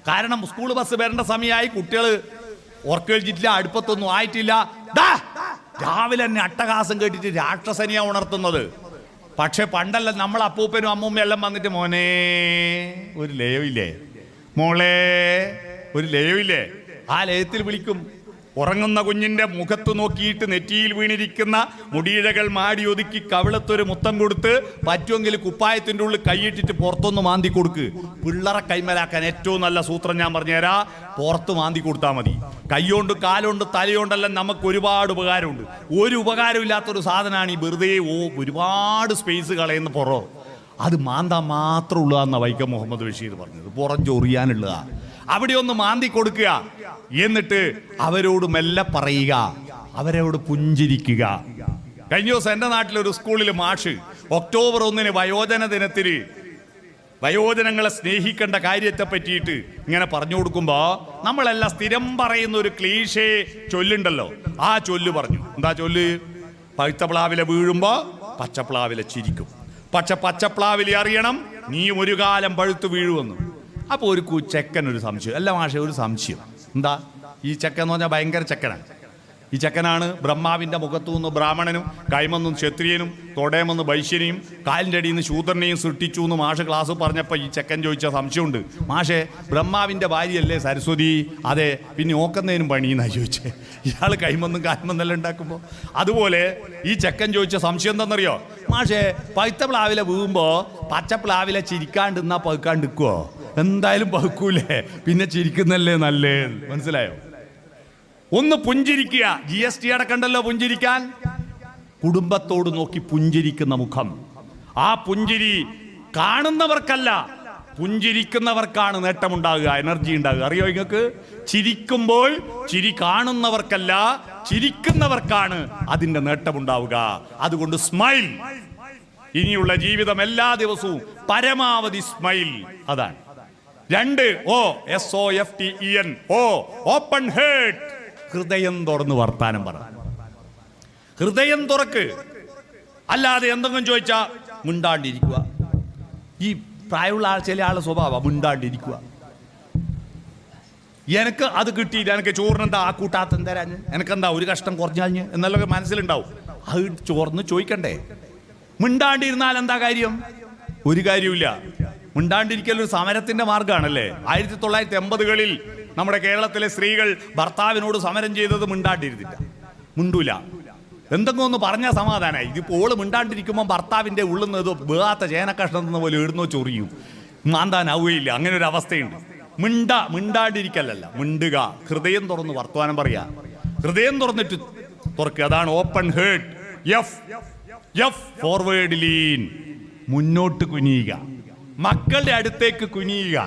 കാരണം സ്കൂൾ ബസ് വരേണ്ട സമയമായി, കുട്ടികൾ ഉറക്കേൽച്ചിട്ടില്ല, അടുപ്പത്തൊന്നും ആയിട്ടില്ല. രാവിലെ തന്നെ അട്ടഹാസം കേട്ടിട്ട് രാക്ഷസനിയാ ഉണർത്തുന്നത്. പക്ഷെ പണ്ടല്ല, നമ്മൾ അപ്പൂപ്പനും അമ്മൂമ്മയും എല്ലാം വന്നിട്ട് മോനെ ഒരു ലയവില്ലേ, മോളെ ഒരു ലയവില്ലേ, ആ ലയത്തിൽ വിളിക്കും. ഉറങ്ങുന്ന കുഞ്ഞിന്റെ മുഖത്ത് നോക്കിയിട്ട് നെറ്റിയിൽ വീണിരിക്കുന്ന മുടിയിഴകൾ മാടി ഒതുക്കി കവിളത്തൊരു മുത്തം കൊടുത്ത് പറ്റുമെങ്കിൽ കുപ്പായത്തിന്റെ ഉള്ളിൽ കൈയിട്ടിട്ട് പുറത്തൊന്ന് മാന്തി കൊടുക്ക്. പിള്ളറെ കൈമലാക്കാൻ ഏറ്റവും നല്ല സൂത്രം ഞാൻ പറഞ്ഞുതരാ, പുറത്ത് മാന്തി കൊടുത്താൽ മതി. കൈകൊണ്ട് കാലുകൊണ്ട് തലയോണ്ടെല്ലാം നമുക്ക് ഒരുപാട് ഉപകാരമുണ്ട്. ഒരു ഉപകാരമില്ലാത്തൊരു സാധനമാണ് ഈ വെറുതെ ഒരുപാട് സ്പേസ് കളയുന്ന പുറം. അത് മാന്താൻ മാത്രം ഉള്ള എന്ന വൈക്കം മുഹമ്മദ് ബഷീർ പറഞ്ഞത്, പുറം ചൊറിയാനുള്ള. അവിടെ ഒന്ന് മാന്തി കൊടുക്കുക, എന്നിട്ട് അവരോട് മെല്ലെ പറയുക, അവരോട് പുഞ്ചിരിക്കുക. കഴിഞ്ഞ ദിവസം എൻ്റെ നാട്ടിലൊരു സ്കൂളിൽ മാഷ് ഒക്ടോബർ 1 വയോജന ദിനത്തിന് വയോജനങ്ങളെ സ്നേഹിക്കേണ്ട കാര്യത്തെ പറ്റിയിട്ട് ഇങ്ങനെ പറഞ്ഞു കൊടുക്കുമ്പോ നമ്മളെല്ലാം സ്ഥിരം പറയുന്ന ഒരു ക്ലീഷേ ചൊല്ലുണ്ടല്ലോ, ആ ചൊല്ല് പറഞ്ഞു. എന്താ ചൊല്ല്? പഴുത്തപ്ലാവിലെ വീഴുമ്പോ പച്ചപ്ലാവിലെ ചിരിക്കും, പക്ഷെ പച്ചപ്ലാവിലെ അറിയണം നീയും ഒരു കാലം പഴുത്ത് വീഴുമെന്ന്. അപ്പോൾ ഒരു ചെക്കനൊരു സംശയം, അല്ല മാഷെ ഒരു സംശയം. എന്താ? ഈ ചെക്കൻ എന്ന് പറഞ്ഞാൽ ഭയങ്കര ചെക്കനാണ്. ഈ ചെക്കനാണ് ബ്രഹ്മാവിൻ്റെ മുഖത്തു നിന്ന് ബ്രാഹ്മണനും, കൈമെന്നും ക്ഷത്രിയനും, തൊടയമെന്ന് വൈശ്യനെയും, കാലിൻ്റെ അടിയിൽ നിന്ന് ശൂദ്രനെയും സൃഷ്ടിച്ചു എന്ന് മാഷ് ക്ലാസ് പറഞ്ഞപ്പോൾ ഈ ചെക്കൻ ചോദിച്ച സംശയമുണ്ട്, മാഷെ ബ്രഹ്മാവിൻ്റെ ഭാര്യയല്ലേ സരസ്വതി? അതെ, പിന്നെ ഓക്കുന്നതിനും പണിയെന്നാണ് ചോദിച്ചത്. ഇയാൾ കൈമെന്നും കാൽമെന്നെല്ലാം ഉണ്ടാക്കുമ്പോൾ. അതുപോലെ ഈ ചെക്കൻ ചോദിച്ച സംശയം എന്താണെന്നറിയോ? മാഷെ പഴുത്ത പ്ലാവിലെ വീഴുമ്പോൾ പച്ചപ്ലാവിലെ ചിരിക്കാണ്ടിരുന്നാൽ പഴുക്കാണ്ടിരിക്കുവോ? എന്തായാലും പഴുക്കൂലേ, പിന്നെ ചിരിക്കുന്നല്ലേ നല്ലേ. മനസ്സിലായോ? ഒന്ന് പുഞ്ചിരിക്കുക. GST അടക്കണ്ടല്ലോ പുഞ്ചിരിക്കാൻ. കുടുംബത്തോട് നോക്കി പുഞ്ചിരിക്കുന്ന മുഖം, ആ പുഞ്ചിരി കാണുന്നവർക്കല്ല, പുഞ്ചിരിക്കുന്നവർക്കാണ് നേട്ടമുണ്ടാകുക, എനർജി ഉണ്ടാകുക. അറിയോ നിങ്ങൾക്ക്? ചിരിക്കുമ്പോൾ ചിരി കാണുന്നവർക്കല്ല, ചിരിക്കുന്നവർക്കാണ് അതിന്റെ നേട്ടമുണ്ടാവുക. അതുകൊണ്ട് സ്മൈൽ. ഇനിയുള്ള ജീവിതം എല്ലാ ദിവസവും പരമാവധി സ്മൈൽ. അതാണ്. 2 SOFTEN, ഓപ്പൺ ഹേർട്ട്. ഹൃദയം തുറന്ന് വർത്താനം പറ. ഹൃദയം തുറക്ക്. അല്ലാതെ എന്തെങ്കിലും ചോദിച്ചാ മിണ്ടാണ്ടിരിക്കുക. ഈ പ്രായമുള്ള ചില ആളുടെ സ്വഭാവം മിണ്ടാണ്ടിരിക്കുക. എനിക്ക് അത് കിട്ടിയില്ല, എനിക്ക് ചോറിനെന്താ ആ കൂട്ടാത്തം തരാഞ്ഞ്, എനിക്കെന്താ ഒരു കഷ്ടം കുറഞ്ഞാഞ്ഞ് എന്നല്ലൊക്കെ മനസ്സിലുണ്ടാവും. അത് ചോർന്ന് ചോദിക്കണ്ടേ? മിണ്ടാണ്ടിരുന്നാൽ എന്താ കാര്യം? ഒരു കാര്യമില്ല. മിണ്ടാണ്ടിരിക്കൽ ഒരു സമരത്തിന്റെ മാർഗമാണല്ലേ. 1980കളിൽ നമ്മുടെ കേരളത്തിലെ സ്ത്രീകൾ ഭർത്താവിനോട് സമരം ചെയ്തത് മിണ്ടാണ്ടിരുന്നില്ല, മിണ്ടൂല. എന്തെങ്കിലും ഒന്ന് പറഞ്ഞാൽ സമാധാനമായി. ഇതിപ്പോൾ ഓള് മിണ്ടാണ്ടിരിക്കുമ്പോൾ ഭർത്താവിൻ്റെ ഉള്ളിൽ നിന്ന് വേഗാത്ത ചേനക്കഷ്ണം എന്ന പോലെ എഴുന്നോ ചൊറിയും, മാന്താനാവുകയില്ല. അങ്ങനെ ഒരു അവസ്ഥയുണ്ട്. മിണ്ടാണ്ടിരിക്കലല്ല, മിണ്ടുക. ഹൃദയം തുറന്ന് വർത്തമാനം പറയുക. ഹൃദയം തുറന്നിട്ട് തുറക്കുക. അതാണ് open heart. F forward lean. മുന്നോട്ട് കുനിയുക, മക്കളുടെ അടുത്തേക്ക് കുനിയുക.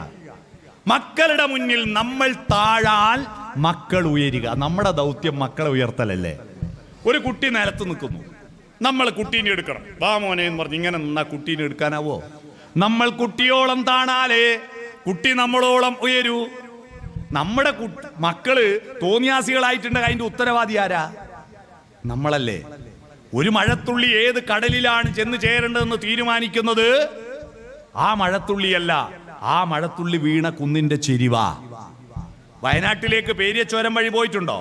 മക്കളുടെ മുന്നിൽ നമ്മൾ താഴാൽ മക്കൾ ഉയരുക. നമ്മുടെ ദൗത്യം മക്കളെ ഉയർത്തലല്ലേ. ഒരു കുട്ടി നിലത്ത് നിൽക്കുന്നു, നമ്മൾ കുട്ടീനെ എടുക്കണം. വാ മോനെ എന്ന് പറഞ്ഞ് ഇങ്ങനെ നിന്നാ കുട്ടീനെ എടുക്കാനാവോ? നമ്മൾ കുട്ടിയോളം താണാലേ കുട്ടി നമ്മളോളം ഉയരൂ. നമ്മുടെ മക്കള് തോന്നിയാസികളായിട്ടുണ്ടെങ്കിൽ അതിന്റെ ഉത്തരവാദി ആരാ? നമ്മളല്ലേ. ഒരു മഴത്തുള്ളി ഏത് കടലിലാണ് ചെന്ന് ചേരേണ്ടതെന്ന് തീരുമാനിക്കുന്നത് ആ മഴത്തുള്ളിയല്ല, ആ മഴത്തുള്ളി വീണ കുന്നിന്റെ ചെരിവാ. വയനാട്ടിലേക്ക് പേരിയച്ചോരം വഴി പോയിട്ടുണ്ടോ?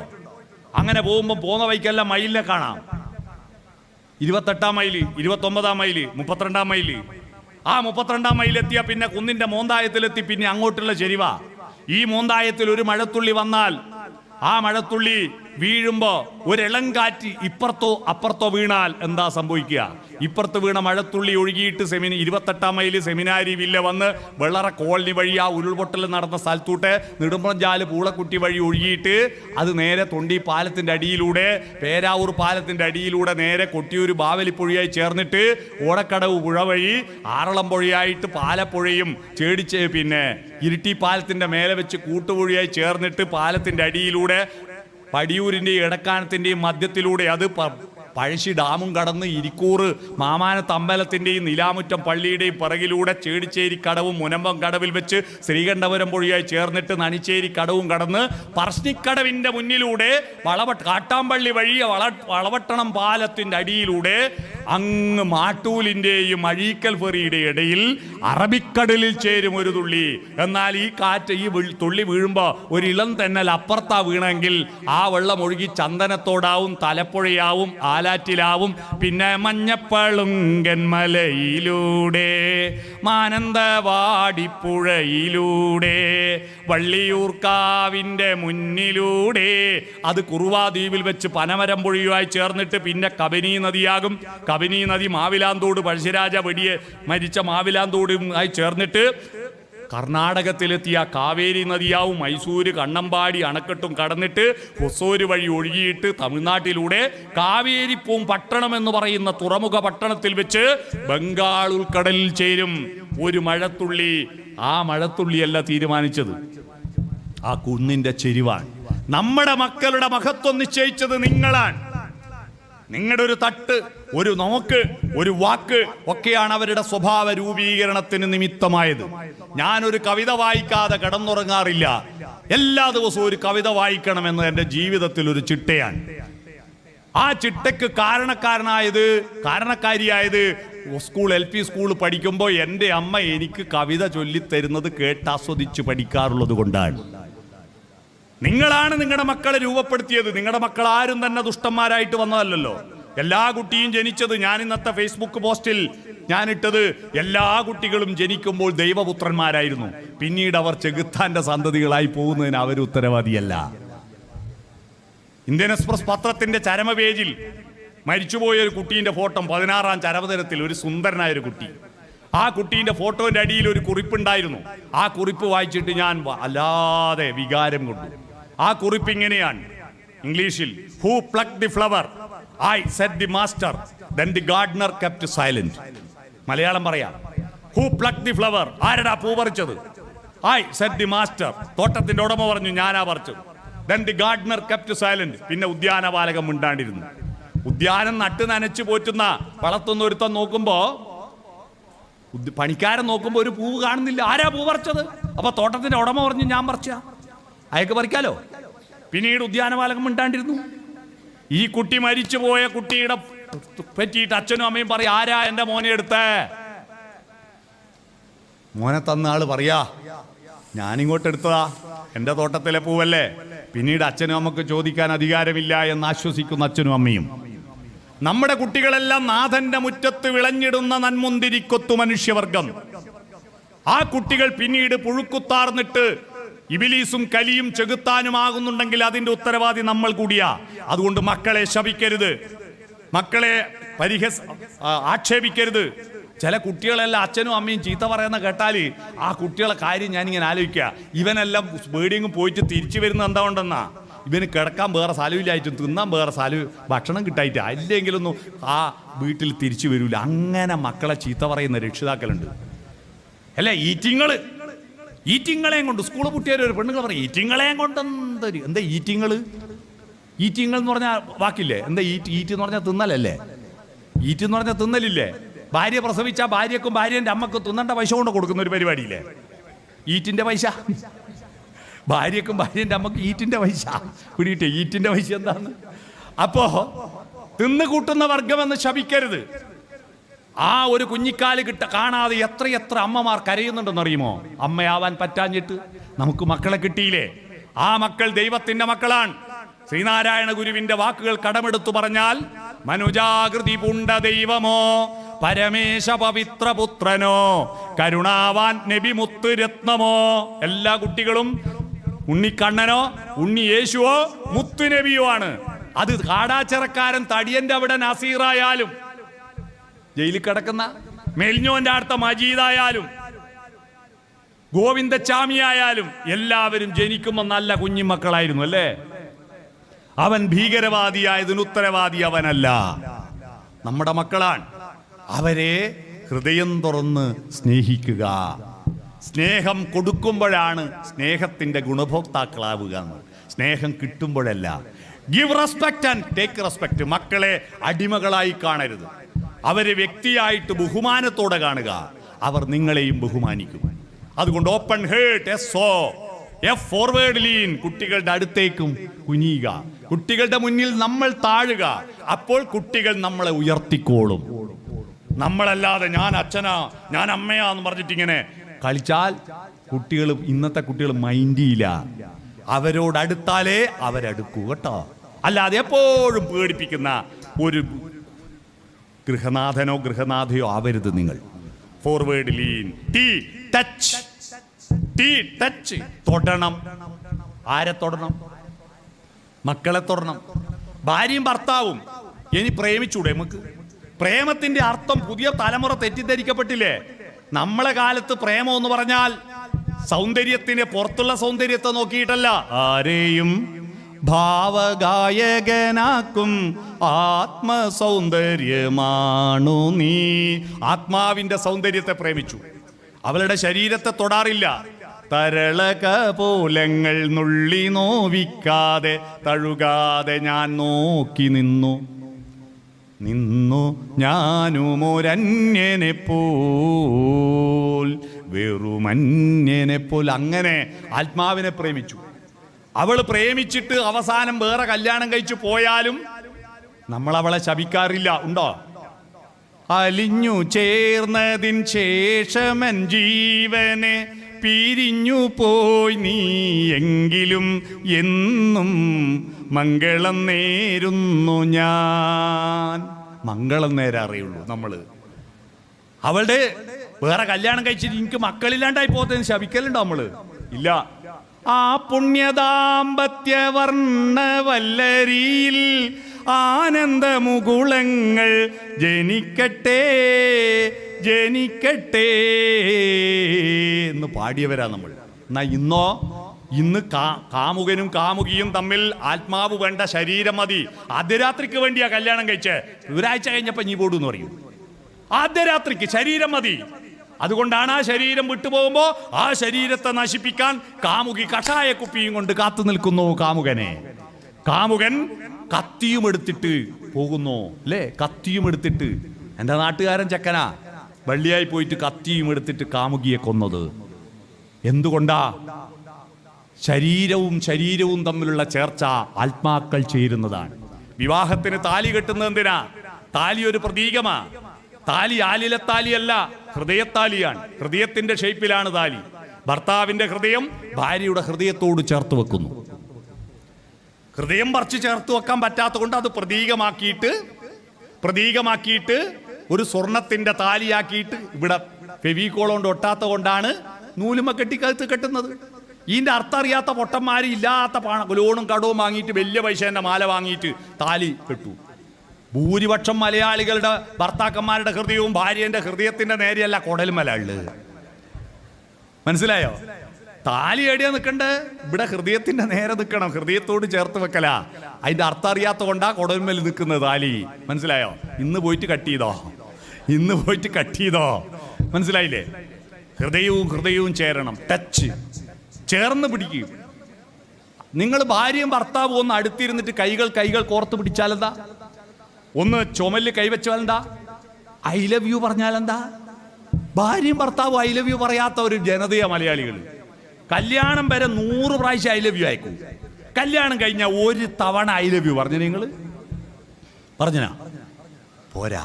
അങ്ങനെ പോകുമ്പോൾ പോന്ന വഴിക്കെല്ലാം മയിലിനെ കാണാം. 28-ാം മൈല്, 29-ാം മൈല്, 32-ാം മൈല്. ആ 32-ാം മൈലെത്തിയ പിന്നെ കുന്നിന്റെ മോന്തായത്തിലെത്തി, പിന്നെ അങ്ങോട്ടുള്ള ചെരിവ. ഈ മോന്തായത്തിൽ ഒരു മഴത്തുള്ളി വന്നാൽ ആ മഴത്തുള്ളി വീഴുമ്പോ ഒരിളം കാറ്റ് ഇപ്പുറത്തോ അപ്പുറത്തോ വീണാൽ എന്താ സംഭവിക്കുക? ഇപ്പുറത്ത് വീണ മഴത്തുള്ളി ഒഴുകിയിട്ട് 28 മൈൽ സെമിനാരി വില്ല വന്ന് വെള്ളറ കോളനി വഴി ആ ഉരുൾപൊട്ടൽ നടന്ന സ്ഥലത്തൂട്ട് നെടുമ്പഞ്ചാല് പൂളക്കുട്ടി വഴി ഒഴുകിയിട്ട് അത് നേരെ തൊണ്ടി പാലത്തിന്റെ അടിയിലൂടെ പേരാവൂർ പാലത്തിന്റെ അടിയിലൂടെ നേരെ കൊട്ടിയൂർ ബാവലിപ്പുഴയായി ചേർന്നിട്ട് ഓടക്കടവ് പുഴ വഴി ആറളം പുഴയായിട്ട് പാലപ്പുഴയും ചേടിച്ച് പിന്നെ ഇരിട്ടി പാലത്തിന്റെ മേലെ വെച്ച് കൂട്ടുപുഴയായി ചേർന്നിട്ട് പാലത്തിന്റെ അടിയിലൂടെ പടിയൂരിന്റെയും എടക്കാനത്തിന്റെയും മധ്യത്തിലൂടെ അത് പഴശ്ശി ഡാമും കടന്ന് ഇരിക്കൂർ മാമാനത്ത് അമ്പലത്തിന്റെയും നിലാമുറ്റം പള്ളിയുടെയും പിറകിലൂടെ ചേടിച്ചേരി കടവും മുനമ്പം കടവിൽ വെച്ച് ശ്രീകണ്ഠപുരം പുഴയായി ചേർന്നിട്ട് നണിച്ചേരി കടവും കടന്ന് പറശ്ശിക്കടവിന്റെ മുന്നിലൂടെ കാട്ടാമ്പള്ളി വഴി വളവട്ടണം പാലത്തിന്റെ അടിയിലൂടെ അങ്ങ് മാട്ടൂലിന്റെയും അഴീക്കൽ ഫെറിയുടെ ഇടയിൽ അറബിക്കടലിൽ ചേരും ഒരു തുള്ളി. എന്നാൽ ഈ കാറ്റ് ഈ തുള്ളി വീഴുമ്പോ ഒരു ഇളം തെന്നൽ അപ്പുറത്താ വീണെങ്കിൽ ആ വെള്ളം ഒഴുകി ചന്ദനത്തോടാവും, തലപ്പുഴയാവും, ആലാറ്റിലാവും, പിന്നെ മഞ്ഞപ്പളുങ്കൻ മലയിലൂടെ മാനന്തവാടിപ്പുഴയിലൂടെ വള്ളിയൂർക്കാവിന്റെ മുന്നിലൂടെ അത് കുറുവാദ്വീപിൽ വെച്ച് പനമരം പുഴയുമായി ചേർന്നിട്ട് പിന്നെ കബനി നദിയാകും. കബനി നദി മാവിലാന്തോട് പഴശ്ശിരാജ വെടിയെ മരിച്ച മാവിലാന്തോടുമായി ചേർന്നിട്ട് കർണാടകത്തിലെത്തിയ കാവേരി നദിയാവും. മൈസൂര് കണ്ണമ്പാടി അണക്കെട്ടും കടന്നിട്ട് ഹൊസൂര് വഴി ഒഴുകിയിട്ട് തമിഴ്നാട്ടിലൂടെ കാവേരിപ്പൂം പട്ടണം എന്ന് പറയുന്ന തുറമുഖ പട്ടണത്തിൽ വെച്ച് ബംഗാൾ ഉൾക്കടലിൽ ചേരും ഒരു മഴത്തുള്ളി. ആ മഴത്തുള്ളിയല്ല തീരുമാനിച്ചത്, ആ കുന്നിന്റെ ചെരിവാണ്. നമ്മുടെ മക്കളുടെ മഹത്വം നിശ്ചയിച്ചത് നിങ്ങളാണ്. നിങ്ങളുടെ ഒരു തട്ട്, ഒരു നോക്ക്, ഒരു വാക്ക് ഒക്കെയാണ് അവരുടെ സ്വഭാവ രൂപീകരണത്തിന് നിമിത്തമായത്. ഞാനൊരു കവിത വായിക്കാതെ കിടന്നുറങ്ങാറില്ല. എല്ലാ ദിവസവും ഒരു കവിത വായിക്കണമെന്ന് എൻ്റെ ജീവിതത്തിൽ ഒരു ചിട്ടയാണ്. ആ ചിട്ടയ്ക്ക് കാരണക്കാരിയായത് LP സ്കൂൾ പഠിക്കുമ്പോൾ എൻ്റെ അമ്മ എനിക്ക് കവിത ചൊല്ലിത്തരുന്നത് കേട്ടാസ്വദിച്ച് പഠിക്കാറുള്ളത് കൊണ്ടാണ്. നിങ്ങളാണ് നിങ്ങളുടെ മക്കളെ രൂപപ്പെടുത്തിയത്. നിങ്ങളുടെ മക്കൾ ആരും തന്നെ ദുഷ്ടന്മാരായിട്ട് വന്നതല്ലല്ലോ. എല്ലാ കുട്ടിയും ജനിച്ചത്, ഞാൻ ഇന്നത്തെ ഫേസ്ബുക്ക് പോസ്റ്റിൽ ഞാനിട്ടത്, എല്ലാ കുട്ടികളും ജനിക്കുമ്പോൾ ദൈവപുത്രന്മാരായിരുന്നു. പിന്നീട് അവർ ചെകുത്താന്റെ സന്തതികളായി പോകുന്നതിന് അവർ ഉത്തരവാദിയല്ല. ഇന്ത്യൻ എക്സ്പ്രസ് പത്രത്തിന്റെ ചരമപേജിൽ മരിച്ചുപോയ ഒരു കുട്ടീന്റെ ഫോട്ടോ, 16ാം ചരമദിനത്തിൽ ഒരു സുന്ദരനായൊരു കുട്ടി. ആ കുട്ടീന്റെ ഫോട്ടോന്റെ അടിയിൽ ഒരു കുറിപ്പുണ്ടായിരുന്നു. ആ കുറിപ്പ് വായിച്ചിട്ട് ഞാൻ അല്ലാതെ വികാരം കൊണ്ടു. ആ കുറിപ്പ് ഇങ്ങനെയാണ് ഇംഗ്ലീഷിൽ: who pluck the flower? I said the master. Then the gardener kept silent. Malayalam പറയാം. Who plucked the flower? ആരടാ പൂ പറിച്ചത്? I said the master. തോട്ടത്തിന്റെ ഉടമ പറഞ്ഞു, ഞാനാ പറിച്ചത്. Then the gardener kept silent. പിന്നെ ഉദ്യാനപാലകൻ മിണ്ടാണ്ടിരുന്നു. ഉദ്യാനം നട്ട് നനച്ചു പോറ്റുന്ന വളർത്തുന്ന ഒരുത്തൻ നോക്കുമ്പോ, പണിക്കാരൻ നോക്കുമ്പോ ഒരു പൂവ് കാണുന്നില്ല. ആരാ പൂ പറിച്ചത്? അപ്പൊ തോട്ടത്തിന്റെ ഉടമ പറഞ്ഞു, ഞാൻ പറിച്ച. അയക്ക് പറിക്കാലോ. പിന്നീട് ഉദ്യാനപാലകൻ മിണ്ടാണ്ടിരുന്നു. ഈ കുട്ടി മരിച്ചുപോയ കുട്ടിയുടെ പറ്റിയിട്ട് അച്ഛനും അമ്മയും പറയും, ആരാ എൻ്റെ മോനെ എടുത്തേ? മോനെ തന്ന ആള് പറയാ, ഞാനിങ്ങോട്ട് എടുത്തതാ, എൻ്റെ തോട്ടത്തിലെ പൂവല്ലേ. പിന്നീട് അച്ഛനും അമ്മക്ക് ചോദിക്കാൻ അധികാരമില്ല എന്ന് ആശ്വസിക്കുന്ന അച്ഛനും അമ്മയും. നമ്മുടെ കുട്ടികളെല്ലാം നാഥന്റെ മുറ്റത്ത് വിളഞ്ഞിടുന്ന നന്മുന്തിരിക്കൊത്തു മനുഷ്യവർഗം. ആ കുട്ടികൾ പിന്നീട് പുഴുക്കുത്താർന്നിട്ട് ഇബിലീസും കലിയും ചെകുത്താനുമാകുന്നുണ്ടെങ്കിൽ അതിന്റെ ഉത്തരവാദി നമ്മൾ കൂടിയാ. അതുകൊണ്ട് മക്കളെ ശപിക്കരുത്, മക്കളെ ആക്ഷേപിക്കരുത്. ചില കുട്ടികളെല്ലാം അച്ഛനും അമ്മയും ചീത്ത പറയുന്ന കേട്ടാല് ആ കുട്ടികളെ കാര്യം ഞാനിങ്ങനെ ആലോചിക്കുക. ഇവനെല്ലാം ബേഡിങ് പോയിട്ട് തിരിച്ചു വരുന്ന എന്താ ഉണ്ടെന്നാ, ഇവന് കിടക്കാൻ വേറെ സ്ഥലമില്ലായിട്ടും തിന്നാൻ വേറെ ഭക്ഷണം കിട്ടായിട്ട് അല്ലെങ്കിലൊന്നും ആ വീട്ടിൽ തിരിച്ചു വരൂല. അങ്ങനെ മക്കളെ ചീത്ത പറയുന്ന രക്ഷിതാക്കളുണ്ട്. അല്ലേ, ഈറ്റിങ്ങളെയും കൊണ്ട് സ്കൂൾ കുട്ടിയൊരു ഒരു പെണ്ണുങ്ങൾ പറയും, ഈറ്റിങ്ങളെയും കൊണ്ട് എന്താ ഈറ്റിങ്ങൾ എന്ന് പറഞ്ഞാൽ വാക്കില്ലേ? എന്താ ഈറ്റ് എന്ന് പറഞ്ഞാൽ തിന്നലല്ലേ? ഈറ്റ് എന്ന് പറഞ്ഞാൽ തിന്നലില്ലേ? ഭാര്യ പ്രസവിച്ചാൽ ഭാര്യക്കും ഭാര്യൻ്റെ അമ്മക്കും തിന്നേണ്ട പൈസ കൊണ്ട് കൊടുക്കുന്ന ഒരു പരിപാടിയില്ലേ, ഈറ്റിന്റെ പൈസ. ഭാര്യക്കും ഭാര്യൻ്റെ അമ്മക്ക് ഈറ്റിന്റെ പൈസ പിടിയിട്ടേ. ഈറ്റിന്റെ പൈസ എന്താണ്? അപ്പോ തിന്നു കൂട്ടുന്ന വർഗമെന്ന് ശപിക്കരുത്. ആ ഒരു കുഞ്ഞിക്കാല് കാണാതെ എത്ര അമ്മമാർ കരയുന്നുണ്ടെന്നറിയുമോ? അമ്മയാവാൻ പറ്റാഞ്ഞിട്ട്. നമുക്ക് മക്കളെ കിട്ടിയില്ലേ? ആ മക്കൾ ദൈവത്തിന്റെ മക്കളാണ്. ശ്രീനാരായണ ഗുരുവിന്റെ വാക്കുകൾ കടമെടുത്തു പറഞ്ഞാൽ, മനുജാകൃതി പൂണ്ട ദൈവമോ പരമേശ പവിത്രപുത്രനോ കരുണാവാൻ നബി മുത്തുരത്നമോ. എല്ലാ കുട്ടികളും ഉണ്ണിക്കണ്ണനോ ഉണ്ണി യേശുവോ മുത്തുനബിയോ ആണ്. അത് കാടാച്ചിറക്കാരൻ തടിയന്റെ അവിടെ നസീറായാലും, ജയിലിൽ കിടക്കുന്ന മെലിഞ്ഞോന്റെ അടുത്ത മജീദായാലും, ഗോവിന്ദച്ചാമിയായാലും എല്ലാവരും ജനിക്കുമ്പോൾ നല്ല കുഞ്ഞുമക്കളായിരുന്നു അല്ലേ? അവൻ ഭീകരവാദിയായതിന് ഉത്തരവാദി അവനല്ല, നമ്മുടെ മക്കളാണ്. അവരെ ഹൃദയം തുറന്ന് സ്നേഹിക്കുക. സ്നേഹം കൊടുക്കുമ്പോഴാണ് സ്നേഹത്തിന്റെ ഗുണഭോക്താക്കളാവുക. സ്നേഹം കിട്ടുമ്പോഴല്ല. Give respect and take respect. മക്കളെ അടിമകളായി കാണരുത്, അവരെ വ്യക്തിയായിട്ട് ബഹുമാനത്തോടെ കാണുക. അവർ നിങ്ങളെയും ബഹുമാനിക്കും. അതുകൊണ്ട് open heart, F forward lean. കുട്ടികളുടെ അടുത്തേക്കും കുനിയുക. കുട്ടികളുടെ മുന്നിൽ നമ്മൾ താഴുക. അപ്പോൾ കുട്ടികൾ നമ്മളെ ഉയർത്തിക്കോളും. നമ്മളല്ലാതെ ഞാൻ അച്ഛനാ ഞാൻ അമ്മയാ എന്ന് പറഞ്ഞിട്ട് ഇങ്ങനെ കളിച്ചാൽ കുട്ടികൾ, ഇന്നത്തെ കുട്ടികൾ മൈൻഡ് ചെയ്യില്ല. അവരോടടുത്താലേ അവരടുക്കൂ കേട്ടോ. അല്ലാതെ എപ്പോഴും പേടിപ്പിക്കുന്ന ഒരു ഗൃഹനാഥനോ ഗൃഹനാഥയോ ആവരുത് നിങ്ങൾ. Forward lean. ടച്ച്. തൊടണം. ആരെ തൊടണം? മക്കളെ തൊടണം. ഭാര്യയും ഭർത്താവും. ഇനി പ്രേമിച്ചൂടെ നമുക്ക്? പ്രേമത്തിന്റെ അർത്ഥം പുതിയ തലമുറ തെറ്റിദ്ധരിക്കപ്പെട്ടില്ലേ? നമ്മളെ കാലത്ത് പ്രേമം എന്ന് പറഞ്ഞാൽ സൗന്ദര്യത്തിന് പുറത്തുള്ള സൗന്ദര്യത്തെ നോക്കിയിട്ടല്ല, ആരെയും ഭാവഗായകനാക്കും ആത്മസൗന്ദര്യമാണു നീ. ആത്മാവിന്റെ സൗന്ദര്യത്തെ പ്രേമിച്ചു. അവളുടെ ശരീരത്തെ തൊടാറില്ല. തരളകപോലങ്ങൾ നുള്ളി നോവിക്കാതെ തഴുകാതെ ഞാൻ നോക്കി നിന്നു ഞാനുമൊരന്യനെ പോൽ, വെറുമന്യനെ പോൽ. അങ്ങനെ ആത്മാവിനെ പ്രേമിച്ചു. അവൾ പ്രേമിച്ചിട്ട് അവസാനം വേറെ കല്യാണം കഴിച്ചു പോയാലും നമ്മൾ അവളെ ശപിക്കാറില്ല. ഉണ്ടോ? അലിഞ്ഞു ചേർന്നതിൻ ശേഷമൻ ജീവനെ പിരിഞ്ഞു പോയി നീ, എങ്കിലും എന്നും മംഗളം നേരുന്നു ഞാൻ. മംഗളം നേരെ അറിയുള്ളൂ നമ്മള്. അവളുടെ വേറെ കല്യാണം കഴിച്ചിട്ട് എനിക്ക് മക്കളില്ലാണ്ടായി പോകത്തതിന് ശപിക്കലുണ്ടോ നമ്മള്? ഇല്ല. ആ പുണ്യദാമ്പത്യ വർണ്ണവല്ലരിയിൽ ആനന്ദമുകുളങ്ങൾ ജനിക്കട്ടെ ജനിക്കട്ടെ എന്ന് പാടിയവരാ നമ്മൾ. എന്നാ ഇന്ന് കാമുകനും കാമുകിയും തമ്മിൽ ആത്മാവ് വേണ്ട, ശരീരം മതി. അർദ്ധരാത്രിക്ക് വേണ്ടിയാ കല്യാണം കഴിച്ച്, ഒരാഴ്ച കഴിഞ്ഞപ്പോ നീ പോടൂന്ന് പറയും. അർദ്ധരാത്രിക്ക് ശരീരം മതി. അതുകൊണ്ടാണ് ആ ശരീരം വിട്ടുപോകുമ്പോ ആ ശരീരത്തെ നശിപ്പിക്കാൻ കാമുകി കഷായ കുപ്പിയും കൊണ്ട് കാത്തു നിൽക്കുന്നു കാമുകനെ. കാമുകൻ കത്തിയും എടുത്തിട്ട് പോകുന്നു അല്ലേ? കത്തിയും എടുത്തിട്ട്. എൻ്റെ നാട്ടുകാരൻ ചെക്കനാ വള്ളിയായി പോയിട്ട് കത്തിയും എടുത്തിട്ട് കാമുകിയെ കൊന്നത്. എന്തുകൊണ്ടാ? ശരീരവും തമ്മിലുള്ള ചേർച്ച ആത്മാക്കൾ ചേരുന്നതാണ്. വിവാഹത്തിന് താലി കെട്ടുന്നത് എന്തിനാ? താലി ഒരു പ്രതീകമാ. താലി ആലിലെ താലിയല്ല, ഹൃദയത്താലിയാണ്. ഹൃദയത്തിന്റെ ഷേപ്പിലാണ് താലി. ഭർത്താവിന്റെ ഹൃദയം ഭാര്യയുടെ ഹൃദയത്തോട് ചേർത്ത് വെക്കുന്നു. ഹൃദയം പറിച്ച് ചേർത്ത് വെക്കാൻ പറ്റാത്ത കൊണ്ട് അത് പ്രതീകമാക്കിയിട്ട് ഒരു സ്വർണത്തിന്റെ താലിയാക്കിയിട്ട് ഇവിടെ ഫെവിക്കോൾ കൊണ്ട് ഒട്ടാത്ത കൊണ്ടാണ് നൂലുമ കെട്ടിക്കകത്ത് കെട്ടുന്നത്. ഇതിന്റെ അർത്ഥം അറിയാത്ത പൊട്ടന്മാര് ഇല്ലാത്ത ലോണും കടവും വാങ്ങിയിട്ട് വലിയ പൈസേന്റെ മാല വാങ്ങിയിട്ട് താലി കെട്ടു. ഭൂരിപക്ഷം മലയാളികളുടെ ഭർത്താക്കന്മാരുടെ ഹൃദയവും ഭാര്യന്റെ ഹൃദയത്തിന്റെ നേരെയല്ല കൊടൽമല ഉള്ളത്. മനസ്സിലായോ? താലി എടിയാ നിൽക്കണ്ടേ? ഇവിടെ ഹൃദയത്തിന്റെ നേരെ നിൽക്കണം. ഹൃദയത്തോട് ചേർത്ത് വെക്കല. അതിന്റെ അർത്ഥം അറിയാത്ത കൊണ്ടാ കൊടൽമേൽ നിൽക്കുന്നത് താലി. മനസ്സിലായോ? ഇന്ന് പോയിട്ട് കട്ട് ചെയ്തോ. മനസ്സിലായില്ലേ? ഹൃദയവും ചേരണം. ടച്ച്, ചേർന്ന് പിടിക്കും. നിങ്ങൾ ഭാര്യയും ഭർത്താവും ഒന്ന് അടുത്തിരുന്നിട്ട് കൈകൾ കോർത്ത് പിടിച്ചാലെന്താ? ഒന്ന് ചുമലിൽ കൈവച്ചാലെന്താ? ഐ ലവ് യു പറഞ്ഞാലെന്താ? ഭാര്യയും ഭർത്താവും ഐ ലവ് യു പറയാത്ത ഒരു ജനതയാ മലയാളികൾ. കല്യാണം വരെ 100 പ്രാവശ്യം ഐ ലവ് യു അയക്കും. കല്യാണം കഴിഞ്ഞാൽ ഒരു തവണ ഐ ലവ് യു പറഞ്ഞു. നിങ്ങൾ പറഞ്ഞനാ പോരാ.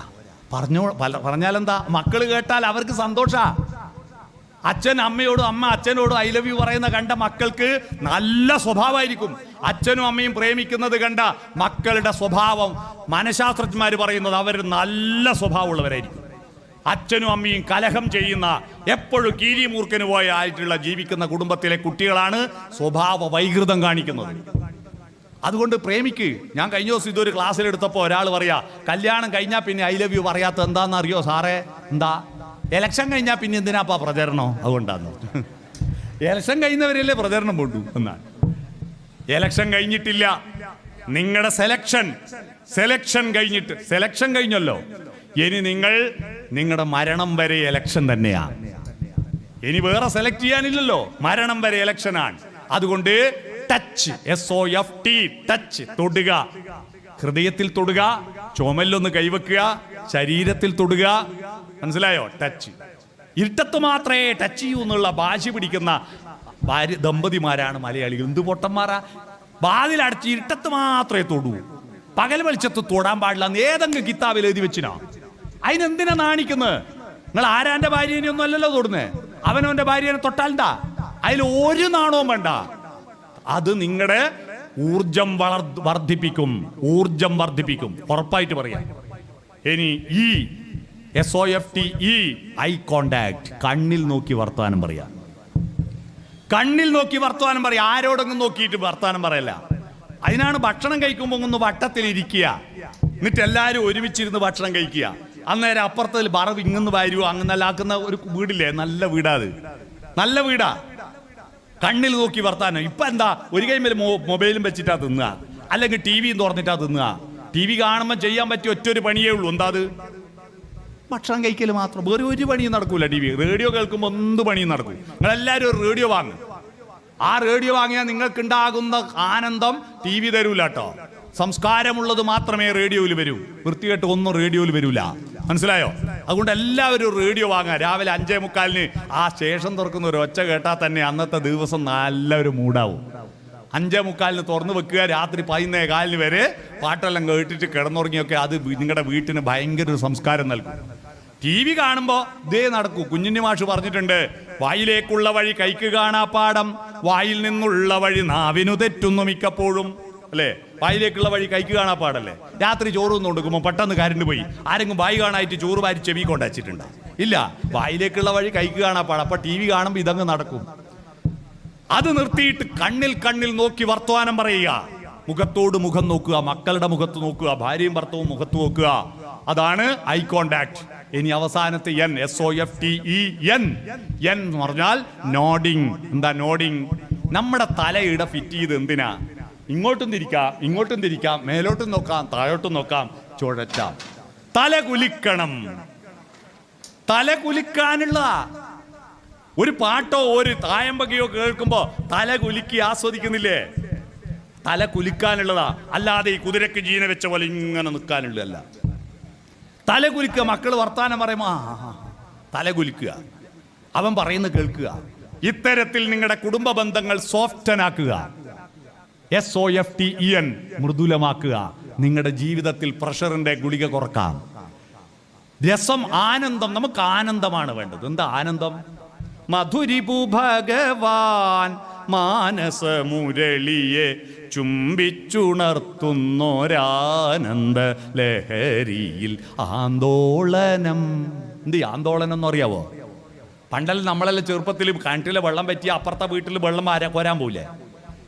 പറഞ്ഞാലെന്താ? മക്കള് കേട്ടാൽ അവർക്ക് സന്തോഷാ. അച്ഛൻ അമ്മയോടും അമ്മ അച്ഛനോടും ഐ ലവ് യു പറയുന്ന കണ്ട മക്കൾക്ക് നല്ല സ്വഭാവമായിരിക്കും. അച്ഛനും അമ്മയും പ്രേമിക്കുന്നത് കണ്ട മക്കളുടെ സ്വഭാവം മനഃശാസ്ത്രജ്ഞന്മാർ പറയുന്നത് അവർ നല്ല സ്വഭാവമുള്ളവരായിരിക്കും. അച്ഛനും അമ്മയും കലഹം ചെയ്യുന്ന, എപ്പോഴും കീരിമൂർക്കന് പോയ ആയിട്ടുള്ള ജീവിക്കുന്ന കുടുംബത്തിലെ കുട്ടികളാണ് സ്വഭാവ വൈകൃതം കാണിക്കുന്നത്. അതുകൊണ്ട് പ്രേമിക്ക്. ഞാൻ കഴിഞ്ഞ ദിവസം ഇതൊരു ക്ലാസ്സിലെടുത്തപ്പോൾ ഒരാൾ പറയാ, കല്യാണം കഴിഞ്ഞാൽ പിന്നെ ഐ ലവ് യു പറയാത്ത എന്താണെന്ന് അറിയോ സാറേ? എന്താ, എലക്ഷൻ കഴിഞ്ഞാൽ പിന്നെ എന്തിനാപ്പാ പ്രചരണോ? അതുകൊണ്ടാന്ന്. എലക്ഷൻ കഴിയുന്നവരല്ലേ പ്രചരണം കൊണ്ടു എന്നാണ്. എലക്ഷൻ കഴിഞ്ഞിട്ടില്ല, നിങ്ങളുടെ സെലക്ഷൻ കഴിഞ്ഞിട്ട്, സെലക്ഷൻ കഴിഞ്ഞല്ലോ, ഇനി നിങ്ങളുടെ മരണം വരെ എലക്ഷൻ തന്നെയാ. ഇനി വേറെ സെലക്ട് ചെയ്യാനില്ലല്ലോ, മരണം വരെ എലക്ഷനാണ്. അതുകൊണ്ട് ടച്ച്, SOFT, ടച്ച്, തൊടുക, ഹൃദയത്തിൽ തൊടുക, ചുമലൊന്ന് കൈവെക്കുക, ശരീരത്തിൽ തൊടുക, മനസ്സിലായോ? ടച്ച്. ഇരുട്ടത്ത് മാത്രമേ ടച്ച് ചെയ്യൂ എന്നുള്ള ഭാഷ പിടിക്കുന്ന ദമ്പതിമാരാണ് മലയാളികൾ. എന്ത് പൊട്ടന്മാരാ! വാതിലടച്ച് ഇരുട്ടത്ത് മാത്രമേ തൊടൂ, പകൽ വെളിച്ചത്ത് തൊടാൻ പാടില്ല എന്ന് ഏതെങ്കിലും കിതാബിൽ എഴുതി വെച്ചിനാ? അതിനെന്തിനാ നാണിക്കുന്നത്? നിങ്ങൾ ആരാന്റെ ഭാര്യനെ ഒന്നും അല്ലല്ലോ തൊടുന്നേ. അവനവന്റെ ഭാര്യനെ തൊട്ടാലെന്താ? അതിൽ ഒരു നാണവും വേണ്ട. അത് നിങ്ങളുടെ ഊർജം വർദ്ധിപ്പിക്കും, ഉറപ്പായിട്ട് പറയാം. ഇനി SOFT, ഐ കോണ്ടാക്ട്, കണ്ണിൽ നോക്കി വർത്താനം പറയാം. കണ്ണിൽ നോക്കി വർത്താനം പറയാം, ആരോടെങ്കിലും നോക്കിയിട്ട് വർത്താനം പറയല്ല. അതിനാണ് ഭക്ഷണം കഴിക്കുമ്പോൾ ഒന്ന് വട്ടത്തിലിരിക്കുക, എന്നിട്ട് എല്ലാവരും ഒരുമിച്ചിരുന്ന് ഭക്ഷണം കഴിക്കുക. അന്നേരം അപ്പുറത്തിൽ വറവ് ഇങ്ങന്ന് വാരുവോ അങ്ങനെല്ലാക്കുന്ന ഒരു വീടില്ലേ, നല്ല വീടാ, അത് നല്ല വീടാ. കണ്ണിൽ നോക്കി വർത്താനം. ഇപ്പൊ എന്താ, ഒരു കൈമേൽ മൊബൈലും വെച്ചിട്ടാ തിന്നുക, അല്ലെങ്കിൽ TVയും തുറന്നിട്ടാ തിന്നുക. TV കാണുമ്പോൾ ചെയ്യാൻ പറ്റിയ ഒറ്റൊരു പണിയേ ഉള്ളൂ. എന്താ അത്? ഭക്ഷണം കഴിക്കൽ മാത്രം, വേറെ ഒരു പണിയും നടക്കൂല. TV, റേഡിയോ കേൾക്കുമ്പോൾ എന്ത് പണിയും നടക്കും. നിങ്ങളെല്ലാവരും ഒരു റേഡിയോ വാങ്ങും. ആ റേഡിയോ വാങ്ങിയാൽ നിങ്ങൾക്കുണ്ടാകുന്ന ആനന്ദം TV തരൂല കേട്ടോ. സംസ്കാരമുള്ളത് മാത്രമേ റേഡിയോയിൽ വരൂ, വൃത്തികെട്ട് ഒന്നും റേഡിയോയിൽ വരൂല. മനസ്സിലായോ? അതുകൊണ്ട് എല്ലാവരും റേഡിയോ വാങ്ങാം. രാവിലെ 5:45 ആ സ്റ്റേഷൻ തുറക്കുന്ന ഒരു ഒച്ച കേട്ടാൽ തന്നെ അന്നത്തെ ദിവസം നല്ലൊരു മൂടാവും. 5:45 തുറന്നു വെക്കുക, രാത്രി 11:15 വരെ പാട്ടെല്ലാം കേട്ടിട്ട് കിടന്നുറങ്ങിയൊക്കെ അത് നിങ്ങളുടെ വീട്ടിന് ഭയങ്കര ഒരു സംസ്കാരം നൽകും. TV കാണുമ്പോൾ ഇതേ നടക്കൂ. കുഞ്ഞുണ്ണി മാഷ് പറഞ്ഞിട്ടുണ്ട്, വായിലേക്കുള്ള വഴി കൈക്ക് കാണാപ്പാടം, വായിൽ നിന്നുള്ള വഴി നാവിനു തെറ്റുന്നു മിക്കപ്പോഴും. അല്ലേ? വായിലേക്കുള്ള വഴി കൈക്ക് കാണാപ്പാടല്ലേ? രാത്രി ചോറ് ഒന്ന് കൊടുക്കുമ്പോൾ പെട്ടെന്ന് കരണ്ട് പോയി, ആരെങ്കിലും വായി കാണായിട്ട് ചോറ് വാരി ചെവി കൊണ്ടുവച്ചിട്ടുണ്ടോ? ഇല്ല. വായിലേക്കുള്ള വഴി കൈക്ക് കാണാപ്പാടം. അപ്പൊ TV കാണുമ്പോൾ ഇതങ്ങ് നടക്കും. അത് നിർത്തിയിട്ട് കണ്ണിൽ നോക്കി വർത്തമാനം പറയുക, മുഖത്തോട് മുഖം നോക്കുക, മക്കളുടെ മുഖത്ത് നോക്കുക, ഭാര്യയും ഭർത്താവും മുഖത്ത് നോക്കുക. അതാണ് ഐ കോണ്ടാക്ട്. ഇനി അവസാനത്തെ SOFT, എന്ന് പറഞ്ഞാൽ നോഡിങ്. എന്താ നോഡിങ്? നമ്മുടെ തലയിട ഫിറ്റ് ചെയ്ത് എന്തിനാ? ഇങ്ങോട്ടും തിരിക്കാം, മേലോട്ടും നോക്കാം, താഴോട്ടും നോക്കാം, ചുഴറ്റാം. തല കുലിക്കണം. തല കുലിക്കാനുള്ള ഒരു പാട്ടോ ഒരു തായമ്പകയോ കേൾക്കുമ്പോ തല കുലുക്കി ആസ്വദിക്കുന്നില്ലേ? തല കുലിക്കാനുള്ളതാ, അല്ലാതെ ഈ കുതിരക്ക് ജീന വെച്ച പോലെ ഇങ്ങനെ നിൽക്കാനുള്ളതല്ല. തല കുലിക്കുക. മക്കൾ വർത്താനം പറയുമ്പോ തല കുലിക്കുക, അവൻ പറയുന്നത് കേൾക്കുക. ഇത്തരത്തിൽ നിങ്ങളുടെ കുടുംബ ബന്ധങ്ങൾ സോഫ്റ്റനാക്കുക. SOFT, മൃദുലമാക്കുക. നിങ്ങളുടെ ജീവിതത്തിൽ പ്രഷറിന്റെ ഗുളിക കുറക്കാം. രസം, ആനന്ദം. നമുക്ക് ആനന്ദമാണ് വേണ്ടത്. എന്താ ആനന്ദം? മധുരിപു ഭഗവാൻ മാനസ മുരളിയെ ചുംബിച്ചുണർത്തുന്നൊരാനന്ദ ലഹരിയിൽ ആന്തോളനം. എന്ത് ആന്തോളനം എന്ന് അറിയാവോ? പണ്ടെല്ലാം നമ്മളെല്ലാം ചെറുപ്പത്തിൽ കിണറ്റിലെ വെള്ളം പറ്റി അപ്പുറത്തെ വീട്ടിൽ വെള്ളം കോരാൻ പോയില്ലേ?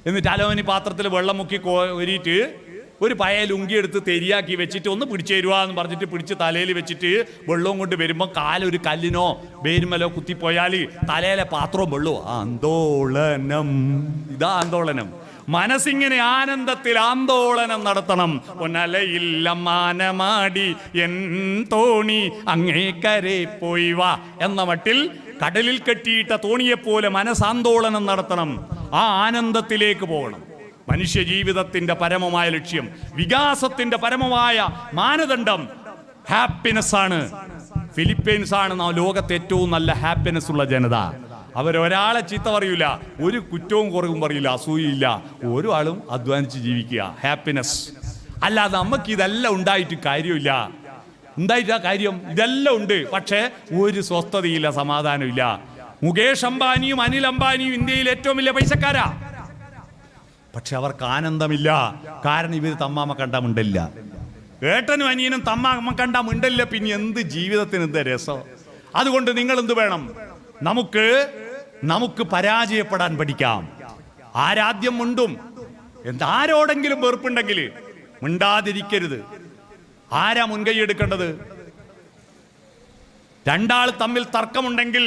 എന്നിട്ട് അലോമനി പാത്രത്തിൽ വെള്ളം മുക്കി കോരിയിട്ട് ഒരു പഴയ ലുങ്കി എടുത്ത് തെരിയാക്കി വെച്ചിട്ട് ഒന്ന് പിടിച്ചു തരുവാന്ന് പറഞ്ഞിട്ട് പിടിച്ച് തലയിൽ വെച്ചിട്ട് വെള്ളവും കൊണ്ട് വരുമ്പോൾ കാലൊരു കല്ലിനോ വേരുമലോ കുത്തിപ്പോയാൽ തലയിലെ പാത്രവും വെള്ളവും. ആന്തോളനം. ഇതാ ആന്തോളനം. മനസ്സിങ്ങനെ ആനന്ദത്തിൽ ആന്തോളനം നടത്തണം. ഒന്നലയില്ല മാനമാടി എൻ തോണി അങ്ങേക്കരെ പോയി വാ എന്ന മട്ടിൽ കടലിൽ കെട്ടിയിട്ട തോണിയെപ്പോലെ മനസ്സാന്തോളനം നടത്തണം. ആ ആനന്ദത്തിലേക്ക് പോകണം. മനുഷ്യ ജീവിതത്തിന്റെ പരമമായ ലക്ഷ്യം, വികാസത്തിന്റെ പരമമായ മാനദണ്ഡം ഹാപ്പിനെസ് ആണ്. ഫിലിപ്പൈൻസ് ആണ് ലോകത്തെ ഏറ്റവും നല്ല ഹാപ്പിനെസ് ഉള്ള ജനത. അവരൊരാളെ ചീത്ത പറയൂല, ഒരു കുറ്റവും കുറവും പറയില്ല, അസൂയയില്ല. ഓരോ ആളും അധ്വാനിച്ച് ജീവിക്കുക, ഹാപ്പിനെസ്. അല്ലാതെ നമുക്ക് ഇതെല്ലാം ഉണ്ടായിട്ട് കാര്യമില്ല. ഉണ്ടായിട്ടാ കാര്യം? ഇതെല്ലാം ഉണ്ട്, പക്ഷേ ഒരു സ്വസ്ഥതയില്ല, സമാധാനമില്ല. മുകേഷ് അംബാനിയും അനിൽ അംബാനിയും ഇന്ത്യയിൽ ഏറ്റവും വലിയ പൈസക്കാരാ, പക്ഷെ അവർക്ക് ആനന്ദമില്ല. കാരണം ഇവർ തമ്മാമ കണ്ടാമുണ്ടില്ല. ഏട്ടനും അനിയനും തമ്മ കണ്ട മിണ്ടല്ല, പിന്നെ എന്ത് ജീവിതത്തിന് എന്ത് രസം. അതുകൊണ്ട് നിങ്ങൾ എന്ത് വേണം? നമുക്ക് പരാജയപ്പെടാൻ പഠിക്കാം. ആരാദ്യം മിണ്ടും? ആരോടെങ്കിലും വെറുപ്പുണ്ടെങ്കിൽ മിണ്ടാതിരിക്കരുത്. ആരാ മുൻകൈ എടുക്കേണ്ടത്? രണ്ടാൾ തമ്മിൽ തർക്കമുണ്ടെങ്കിൽ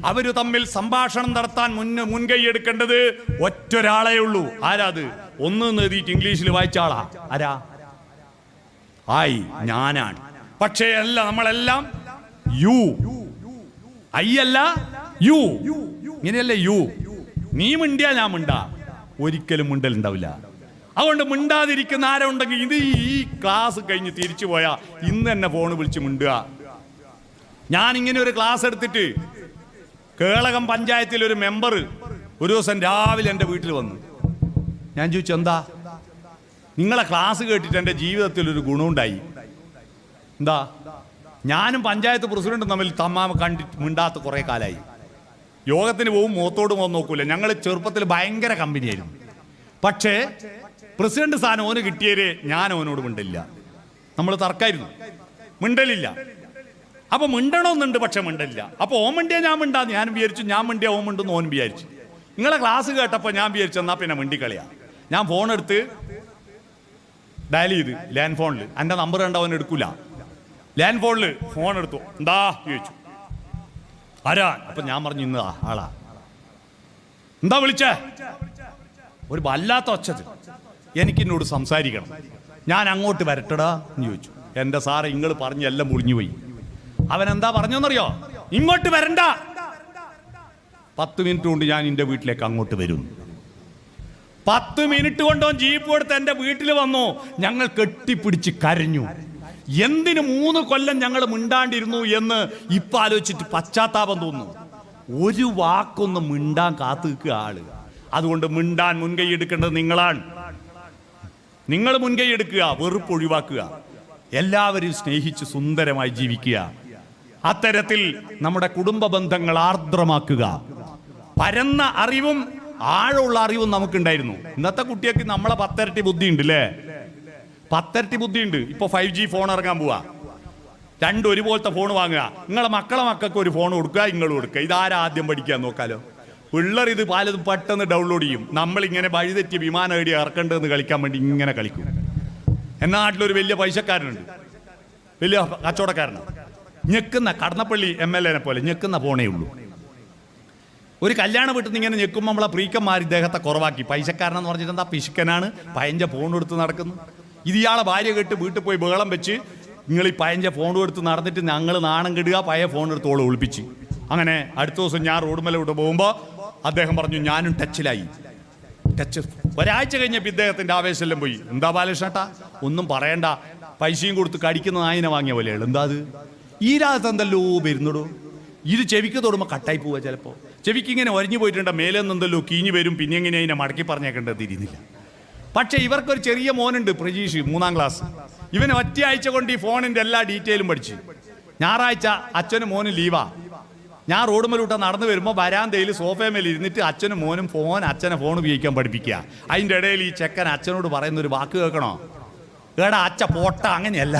അവര് തമ്മിൽ സംഭാഷണം നടത്താൻ മുൻകൈ എടുക്കേണ്ടത് ഒറ്റൊരാളേ ഉള്ളൂ. ആരാത്? ഒന്ന് എഴുതിയിട്ട് ഇംഗ്ലീഷിൽ വായിച്ച ആളാ. ആരാ? ഞാനാണ്. പക്ഷേ അല്ല, നമ്മളെല്ലാം യു. ഐ അല്ല, യു. ഇങ്ങനെയല്ലേ യു? നീ മിണ്ടിയാ ഞാൻ മിണ്ടാ, ഒരിക്കലും മിണ്ടലുണ്ടാവില്ല. അതുകൊണ്ട് മിണ്ടാതിരിക്കുന്ന ആരുണ്ടെങ്കിൽ ഇത് ഈ ക്ലാസ് കഴിഞ്ഞ് തിരിച്ചു പോയാ ഇന്ന് തന്നെ ഫോൺ വിളിച്ച് മിണ്ടുക. ഞാനിങ്ങനെ ഒരു ക്ലാസ് എടുത്തിട്ട് കേളകം പഞ്ചായത്തിൽ ഒരു മെമ്പർ ഒരു ദിവസം രാവിലെ എൻ്റെ വീട്ടിൽ വന്നു. ഞാൻ ചോദിച്ചു, എന്താ? നിങ്ങളെ ക്ലാസ് കേട്ടിട്ട് എൻ്റെ ജീവിതത്തിൽ ഒരു ഗുണമുണ്ടായി. എന്താ? ഞാനും പഞ്ചായത്ത് പ്രസിഡന്റും തമ്മിൽ കണ്ടിട്ട് മിണ്ടാത്ത കുറേ കാലമായി. യോഗത്തിന് പോകും, മുഖത്തോട് മുഖം നോക്കൂല. ഞങ്ങൾ ചെറുപ്പത്തിൽ ഭയങ്കര കമ്പനിയായിരുന്നു. പക്ഷേ പ്രസിഡന്റ് സ്ഥാനം ഓന് കിട്ടിയവരെ ഞാൻ ഓനോട് മിണ്ടില്ല. നമ്മൾ തർക്കമായിരുന്നു, മിണ്ടലില്ല. അപ്പൊ മിണ്ടണമെന്നുണ്ട്, പക്ഷെ മിണ്ടില്ല. അപ്പൊ ഓൻ മിണ്ടിയാ ഞാൻ മിണ്ടാന്ന് ഞാൻ വിചാരിച്ചു, ഞാൻ മിണ്ടിയാ ഓൻ മിണ്ടെന്ന് ഓൻ വിചാരിച്ചു. നിങ്ങളെ ക്ലാസ് കേട്ടപ്പോൾ ഞാൻ വിചാരിച്ചു എന്നാ പിന്നെ മിണ്ടിക്കളിയാ. ഞാൻ ഫോൺ എടുത്ത് ഡയൽ ചെയ്ത് ലാൻഡ് ഫോണിൽ. എൻ്റെ നമ്പർ കണ്ട അവൻ എടുക്കൂല. ലാൻഡ് ഫോണിൽ ഫോൺ എടുത്തു. എന്താ ചോദിച്ചു. ആരാ? അപ്പൊ ഞാൻ പറഞ്ഞു, ഇന്ന് ആളാ. എന്താ വിളിച്ചേ? ഒരു വല്ലാത്ത ഒച്ചത്തിൽ എനിക്കിന്നോട് സംസാരിക്കണം. ഞാൻ അങ്ങോട്ട് വരട്ടടാ എന്ന് ചോദിച്ചു. എൻ്റെ സാറ് നിങ്ങൾ പറഞ്ഞ് എല്ലാം മുറിഞ്ഞു പോയി. അവൻ എന്താ പറഞ്ഞെന്നറിയോ? ഇങ്ങോട്ട് വരണ്ട, 10 മിനിറ്റ് കൊണ്ട് ഞാൻ എൻ്റെ വീട്ടിലേക്ക് അങ്ങോട്ട് വരും. 10 മിനിറ്റ് കൊണ്ടോ ജീപ്പ് എടുത്ത് എൻ്റെ വീട്ടിൽ വന്നു. ഞങ്ങൾ കെട്ടിപ്പിടിച്ച് കരഞ്ഞു. എന്തിന് 3 കൊല്ലം ഞങ്ങൾ മിണ്ടാണ്ടിരുന്നു എന്ന് ഇപ്പൊ ആലോചിച്ചിട്ട് പശ്ചാത്താപം തോന്നുന്നു. ഒരു വാക്കൊന്ന് മിണ്ടാൻ കാത്തു നിൽക്കുക ആള്. അതുകൊണ്ട് മിണ്ടാൻ മുൻകൈ എടുക്കേണ്ടത് നിങ്ങളാണ്. നിങ്ങൾ മുൻകൈ എടുക്കുക, വെറുപ്പ് ഒഴിവാക്കുക, എല്ലാവരും സ്നേഹിച്ച് സുന്ദരമായി ജീവിക്കുക. അത്തരത്തിൽ നമ്മുടെ കുടുംബ ബന്ധങ്ങൾ ആർദ്രമാക്കുക. പരന്ന അറിവും ആഴമുള്ള അറിവും നമുക്കുണ്ടായിരുന്നു. ഇന്നത്തെ കുട്ടികൾക്ക് നമ്മളെ 10 ഇരട്ടി ബുദ്ധി ഉണ്ട് അല്ലേ? 10 ഇരട്ടി ബുദ്ധി ഉണ്ട്. ഇപ്പൊ 5G ഫോൺ ഇറങ്ങാൻ പോവാ. 2 ഒരുപോലത്തെ ഫോൺ വാങ്ങുക. നിങ്ങളെ മക്കൾക്ക് ഒരു ഫോൺ കൊടുക്കുക, നിങ്ങൾ കൊടുക്കുക. ഇതാരാ ആദ്യം പഠിക്കാൻ നോക്കാലോ? പിള്ളേർ ഇത് പലതും പെട്ടെന്ന് ഡൗൺലോഡ് ചെയ്യും. നമ്മളിങ്ങനെ വഴിതെറ്റിയ വിമാനം എഴുതി ഇറക്കേണ്ടതെന്ന് കളിക്കാൻ വേണ്ടി ഇങ്ങനെ കളിക്കും. എന്നാ നാട്ടിലൊരു വലിയ പൈസക്കാരനുണ്ട്, വലിയ കച്ചവടക്കാരനാണ്. ഞെക്കുന്ന കടന്നപ്പള്ളി MLA പോലെ ഞെക്കുന്ന ഫോണേ ഉള്ളൂ. ഒരു കല്യാണ വീട്ടിൽ നിന്ന് ഇങ്ങനെ ഞെക്കുമ്പോൾ നമ്മളെ പ്രീക്കന്മാർ ഇദ്ദേഹത്തെ കുറവാക്കി. പൈസക്കാരനെന്ന് പറഞ്ഞിട്ട് എന്താ പിശുക്കനാണ്, പയഞ്ച ഫോൺ എടുത്ത് നടക്കുന്നു. ഇത് ഇയാളെ ഭാര്യ കേട്ട് വീട്ടിൽ പോയി ബഹളം വെച്ച് നിങ്ങൾ ഈ പയഞ്ച ഫോൺ എടുത്ത് നടന്നിട്ട് ഞങ്ങൾ നാണം കെടുക, പഴയ ഫോൺ എടുത്തോളം ഒളിപ്പിച്ച്. അങ്ങനെ അടുത്ത ദിവസം ഞാൻ റോഡ് മേലെ വിട്ട് പോകുമ്പോൾ അദ്ദേഹം പറഞ്ഞു, ഞാനും ടച്ചിലായി. ഒരാഴ്ച കഴിഞ്ഞപ്പോൾ ഇദ്ദേഹത്തിന്റെ ആവേശമെല്ലാം പോയി. എന്താ ബാലകൃഷ്ണേട്ടാ? ഒന്നും പറയണ്ട, പൈസയും കൊടുത്ത് കടിക്കുന്ന നായിനെ വാങ്ങിയ പോലെയാണ്. എന്താ അത്? ഈ രാഗത്ത് എന്തല്ലോ വരുന്നുടോ. ഇത് ചെവിക്ക് തൊടുമ്പോൾ കട്ടായി പോവുക. ചിലപ്പോൾ ചെവിക്ക് ഇങ്ങനെ ഒരഞ്ഞു പോയിട്ടുണ്ട്, മേലെ നിന്നെന്തല്ലോ കീഞ്ഞു വരും. പിന്നെ എങ്ങനെ അതിനെ മടക്കി പറഞ്ഞേക്കേണ്ടത് തിരിയുന്നില്ല. പക്ഷെ ഇവർക്കൊരു ചെറിയ മോനുണ്ട്, പ്രജീഷ്, 3ാം ക്ലാസ്. ഇവന് ഒറ്റയാഴ്ച കൊണ്ട് ഈ ഫോണിന്റെ എല്ലാ ഡീറ്റെയിലും പഠിച്ചു. ഞായറാഴ്ച അച്ഛനും മോനും ലീവാ. ഞാൻ റോഡ് മേലൂട്ട നടന്നു വരുമ്പോൾ വരാന്തയിൽ സോഫയമേൽ ഇരുന്നിട്ട് അച്ഛനും മോനും അച്ഛനെ ഫോൺ ഉപയോഗിക്കാൻ പഠിപ്പിക്കുക. അതിൻ്റെ ഇടയിൽ ഈ ചെക്കൻ അച്ഛനോട് പറയുന്നൊരു വാക്ക് കേൾക്കണോ? ഏടാ അച്ഛ പോട്ട, അങ്ങനെയല്ല.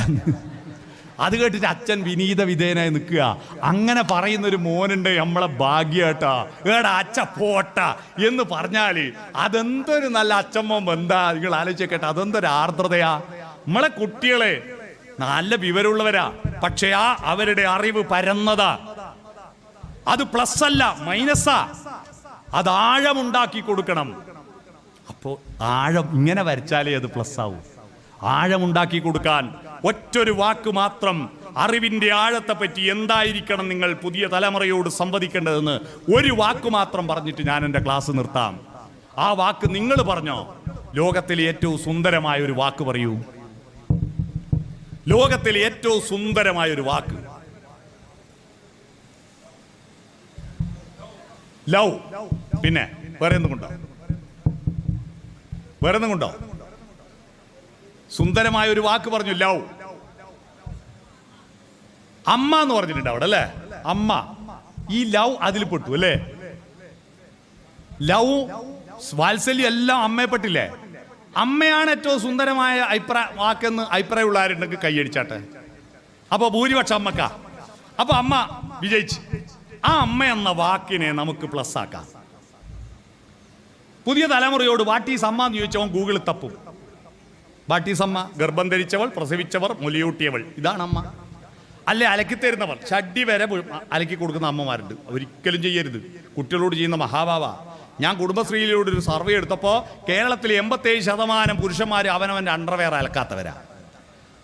അത് കേട്ടിട്ട് അച്ഛൻ വിനീത വിധേയനായി നിൽക്കുക. അങ്ങനെ പറയുന്നൊരു മോനുണ്ട്, നമ്മളെ ഭാഗ്യട്ടാ. ഏടാ അച്ഛ പോട്ട എന്ന് പറഞ്ഞാല് അതെന്തൊരു നല്ല അച്ഛമ്മ ബന്ധാ. നിങ്ങൾ ആലോചിക്കട്ടെ, അതെന്തൊരു ആർദ്രതയാ. നമ്മളെ കുട്ടികളെ നല്ല വിവരമുള്ളവരാ, പക്ഷെ അവരുടെ അറിവ് പരന്നതാ. അത് പ്ലസ് അല്ല, മൈനസാ. അത് ആഴമുണ്ടാക്കി കൊടുക്കണം. അപ്പോൾ ആഴം ഇങ്ങനെ വരച്ചാലേ അത് പ്ലസ് ആവും. ആഴമുണ്ടാക്കി കൊടുക്കാൻ ഒറ്റൊരു വാക്ക് മാത്രം, അറിവിന്റെ ആഴത്തെ പറ്റി എന്തായിരിക്കണം നിങ്ങൾ പുതിയ തലമുറയോട് സംവദിക്കേണ്ടതെന്ന് ഒരു വാക്ക് മാത്രം പറഞ്ഞിട്ട് ഞാൻ എൻ്റെ ക്ലാസ് നിർത്താം. ആ വാക്ക് നിങ്ങൾ പറഞ്ഞോ. ലോകത്തിലെ ഏറ്റവും സുന്ദരമായ ഒരു വാക്ക് പറയൂ. ലോകത്തിലെ ഏറ്റവും സുന്ദരമായ ഒരു വാക്ക് ലവ്. പിന്നെ വേറെ എന്തും കൊണ്ടോ? വേറെ എന്തും കൊണ്ടോ? സുന്ദരമായ ഒരു വാക്ക് പറഞ്ഞു, ലവ്. അമ്മ എന്ന് പറഞ്ഞിട്ടുണ്ട് അവിടെ അല്ലേ? അമ്മ. ഈ ലവ് അതിൽ പെട്ടു അല്ലേ? ലവ്, വാത്സല്യം എല്ലാം അമ്മയെ പെട്ടില്ലേ? അമ്മയാണ് ഏറ്റവും സുന്ദരമായ വാക്കെന്ന് അഭിപ്രായമുള്ള ആരുണ്ടെങ്കിൽ കൈയടിച്ചാട്ടെ. അപ്പൊ ഭൂരിപക്ഷം അമ്മക്ക. അപ്പൊ അമ്മ വിജയിച്ച്. ആ അമ്മ എന്ന വാക്കിനെ നമുക്ക് പ്ലസ് ആക്കാം. പുതിയ തലമുറയോട് വാട്ട് ഈസ് അമ്മ എന്ന് ചോദിച്ചവൻ ഗൂഗിളിൽ തപ്പും. വാട്ട് ഈസ് അമ്മ? ഗർഭം ധരിച്ചവൾ, പ്രസവിച്ചവർ, മുലയൂട്ടിയവൾ, ഇതാണ് അമ്മ. അല്ലെ അലക്കി തരുന്നവർ, ഷഡ്ഡി വരെ അലക്കി കൊടുക്കുന്ന അമ്മമാരുണ്ട്. ഒരിക്കലും ചെയ്യരുത്. കുട്ടികളോട് ചെയ്യുന്ന മഹാഭാവ. ഞാൻ കുടുംബശ്രീയിലൂടെ ഒരു സർവേ എടുത്തപ്പോൾ കേരളത്തിൽ 87% പുരുഷന്മാർ അവനവൻ്റെ അണ്ടർവെയർ അലക്കാത്തവരാ.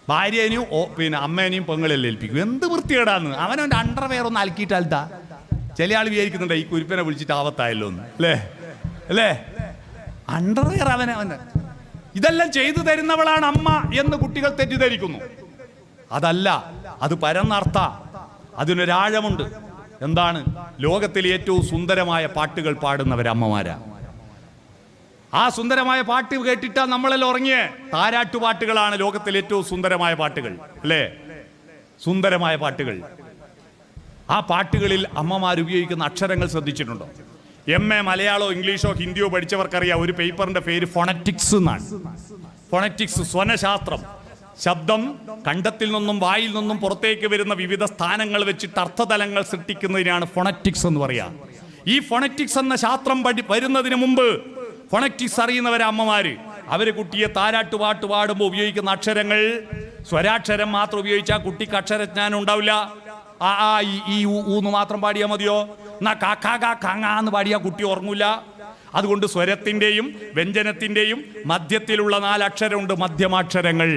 ഭാര്യനെയും പിന്നെ അമ്മേനെയും പെങ്ങളെല്ലാം ഏൽപ്പിക്കും. എന്ത് വൃത്തികേടാന്ന്. അവനവൻ്റെ അണ്ടർവെയർ ഒന്ന് അലക്കിയിട്ടാൽത്താ. ചില ആൾ വിചാരിക്കുന്നുണ്ട് ഈ കുരുപ്പനെ വിളിച്ചിട്ട് ആവത്തായല്ലോ എന്ന്. അല്ലേ അണ്ടർവെയർ അവനവന്. ഇതെല്ലാം ചെയ്തു തരുന്നവളാണ് അമ്മ എന്ന് കുട്ടികൾ തെറ്റിദ്ധരിക്കുന്നു. അതല്ല, അത് പരന്നർത്ഥ. അതിനൊരാഴമുണ്ട്. എന്താണ്? ലോകത്തിലെ ഏറ്റവും സുന്ദരമായ പാട്ടുകൾ പാടുന്നവരമ്മമാരാ. ആ സുന്ദരമായ പാട്ട് കേട്ടിട്ടാ നമ്മളെല്ലാം ഉറങ്ങിയേ. താരാട്ടുപാട്ടുകളാണ് ലോകത്തിലെ ഏറ്റവും സുന്ദരമായ പാട്ടുകൾ, അല്ലേ? സുന്ദരമായ പാട്ടുകൾ. ആ പാട്ടുകളിൽ അമ്മമാർ ഉപയോഗിക്കുന്ന അക്ഷരങ്ങൾ ശ്രദ്ധിച്ചിട്ടുണ്ടോ? MA മലയാളോ ഇംഗ്ലീഷോ ഹിന്ദിയോ പഠിച്ചവർക്കറിയാം ഒരു പേപ്പറിന്റെ പേര് ഫോണറ്റിക്സ് എന്നാണ്. ഫോണറ്റിക്സ്, സ്വനശാസ്ത്രം. ശബ്ദം കണ്ടത്തിൽ നിന്നും വായിൽ നിന്നും പുറത്തേക്ക് വരുന്ന വിവിധ സ്ഥാനങ്ങൾ വെച്ചിട്ട് അർത്ഥതലങ്ങൾ സൃഷ്ടിക്കുന്നതിനാണ് ഫോണറ്റിക്സ് എന്ന് പറയാ. ഈ ഫോണറ്റിക്സ് എന്ന ശാസ്ത്രം വരുന്നതിന് മുമ്പ് ഫോണറ്റിക്സ് അറിയുന്നവരെ അമ്മമാര് അവര് കുട്ടിയെ താരാട്ടുപാട്ട് പാടുമ്പോൾ ഉപയോഗിക്കുന്ന അക്ഷരങ്ങൾ സ്വരാക്ഷരം മാത്രം ഉപയോഗിച്ചാൽ കുട്ടിക്ക് അക്ഷരജ്ഞാനം ഉണ്ടാവില്ല. ആ ഈ ഊന്ന് മാത്രം പാടിയാൽ മതിയോ? എന്നാ കാന്ന് പാടിയാൽ കുട്ടി ഉറങ്ങൂല. അതുകൊണ്ട് സ്വരത്തിൻ്റെയും വ്യഞ്ജനത്തിൻ്റെയും മധ്യത്തിലുള്ള 4 അക്ഷരമുണ്ട്, മധ്യമാക്ഷരങ്ങൾ.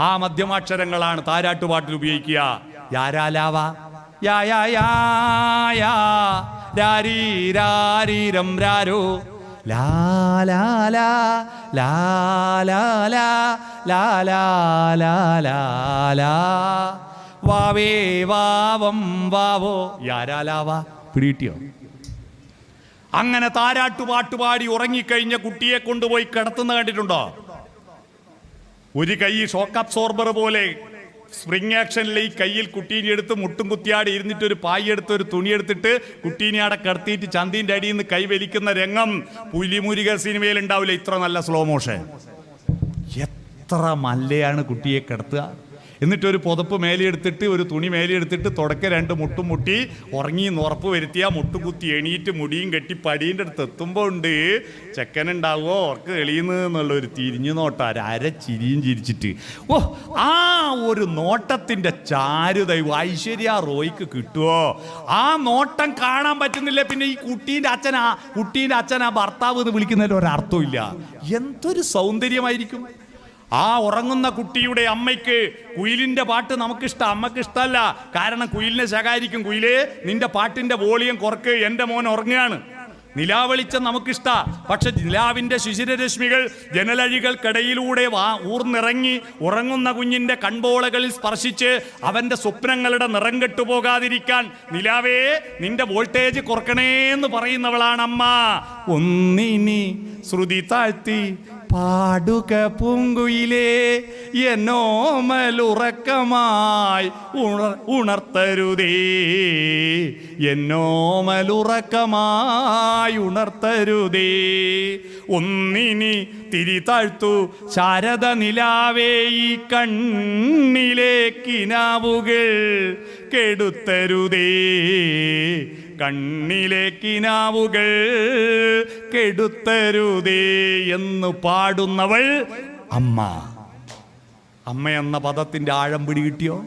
ആ മധ്യമാക്ഷരങ്ങളാണ് താരാട്ടുപാട്ടിൽ ഉപയോഗിക്കുക. യാരാലാവ, യാ യാ യാ യാ, രാരീ രാരീരം രാരോ, ലാ ലാ ലാ ലാ ലാ ലാ ലാ ലാ ലാ ലാ ലാ, വാവേ വാവം വാവോ, യാരാലാവ. പിടികിട്ടിയോ? അങ്ങനെ താരാട്ടുപാട്ടുപാടി ഉറങ്ങിക്കഴിഞ്ഞ കുട്ടിയെ കൊണ്ടുപോയി കിടത്തുന്ന കണ്ടിട്ടുണ്ടോ? ഒരു കൈ ഷോക്ക് അബ്സോർബർ പോലെ സ്പ്രിംഗ് ആക്ഷനിൽ ഈ കയ്യിൽ കുട്ടീനെ എടുത്ത് മുട്ടും കുത്തിയാടി ഇരുന്നിട്ട് ഒരു പായി എടുത്ത് ഒരു തുണി എടുത്തിട്ട് കുട്ടീനെ അവിടെ കിടത്തിയിട്ട് ചന്തിൻ്റെ അടിയിൽ നിന്ന് കൈ വലിക്കുന്ന രംഗം പുലിമുരുക സിനിമയിൽ ഉണ്ടാവില്ല. ഇത്ര നല്ല സ്ലോ മോഷൻ. എത്ര മല്ലയാണ് കുട്ടിയെ കിടത്തുക. എന്നിട്ടൊരു പുതപ്പ് മേലെടുത്തിട്ട് ഒരു തുണി മേലെടുത്തിട്ട് തുടക്ക 2 മുട്ടും മുട്ടി ഉറങ്ങി ഉറപ്പ് വരുത്തിയാൽ മുട്ടുകുത്തി എണീറ്റ് മുടിയും കെട്ടി പടീൻ്റെ അടുത്ത് എത്തുമ്പോൾ ഉണ്ട് ചെക്കനുണ്ടാവുമോ ഓർക്ക് എളിയുന്നു എന്നുള്ളൊരു തിരിഞ്ഞു നോട്ടം, ചിരിയും ചിരിച്ചിട്ട്. ഓ, ആ ഒരു നോട്ടത്തിൻ്റെ ചാരുത ഐശ്വര്യ റോയ്ക്ക് കിട്ടുമോ? ആ നോട്ടം കാണാൻ പറ്റുന്നില്ല. പിന്നെ ഈ കുട്ടീൻ്റെ അച്ഛൻ ആ ഭർത്താവ് എന്ന് വിളിക്കുന്നതിൽ ഒരർത്ഥവും ഇല്ല. എന്തൊരു സൗന്ദര്യമായിരിക്കും. ആ ഉറങ്ങുന്ന കുട്ടിയുടെ അമ്മയ്ക്ക് കുയിലിന്റെ പാട്ട് നമുക്കിഷ്ടം, അമ്മക്ക് ഇഷ്ടമല്ല. കാരണം കുയിലിനെ ശകാരിക്കും, കുയിലേ നിന്റെ പാട്ടിന്റെ വോളിയം കുറക്ക്, എൻ്റെ മോൻ ഉറങ്ങുകയാണ്. നിലാവെളിച്ചം നമുക്കിഷ്ട. പക്ഷെ നിലാവിന്റെ ശിശിരരശ്മികൾ ജനലഴികൾക്കിടയിലൂടെ ഊർന്നിറങ്ങി ഉറങ്ങുന്ന കുഞ്ഞിന്റെ കൺപോളകളിൽ സ്പർശിച്ച് അവന്റെ സ്വപ്നങ്ങളുടെ നിറം കെട്ടുപോകാതിരിക്കാൻ നിലാവേ നിന്റെ വോൾട്ടേജ് കുറക്കണേന്ന് പറയുന്നവളാണ് അമ്മ. ഒന്നിനി ശ്രുതി താഴ്ത്തി പാടുക പൂങ്കുയിലേ, എന്നോമലുറക്കമായി ഉണർത്തരുതേ, എന്നോമലുറക്കമായി ഉണർത്തരുതേ. ഒന്നിനി തിരി താഴ്ത്തു ശാരദ നിലാവേ, ഈ കണ്ണിലേക്കിനാവുകൾ കെടുത്തരുതേ, കണ്ണിലേക്കിനാവുകൾ കെടുത്തരുതേ എന്ന് പാടുന്നവൾ അമ്മ. അമ്മ എന്ന പദത്തിന്റെ ആഴം പിടികിട്ടിയോ?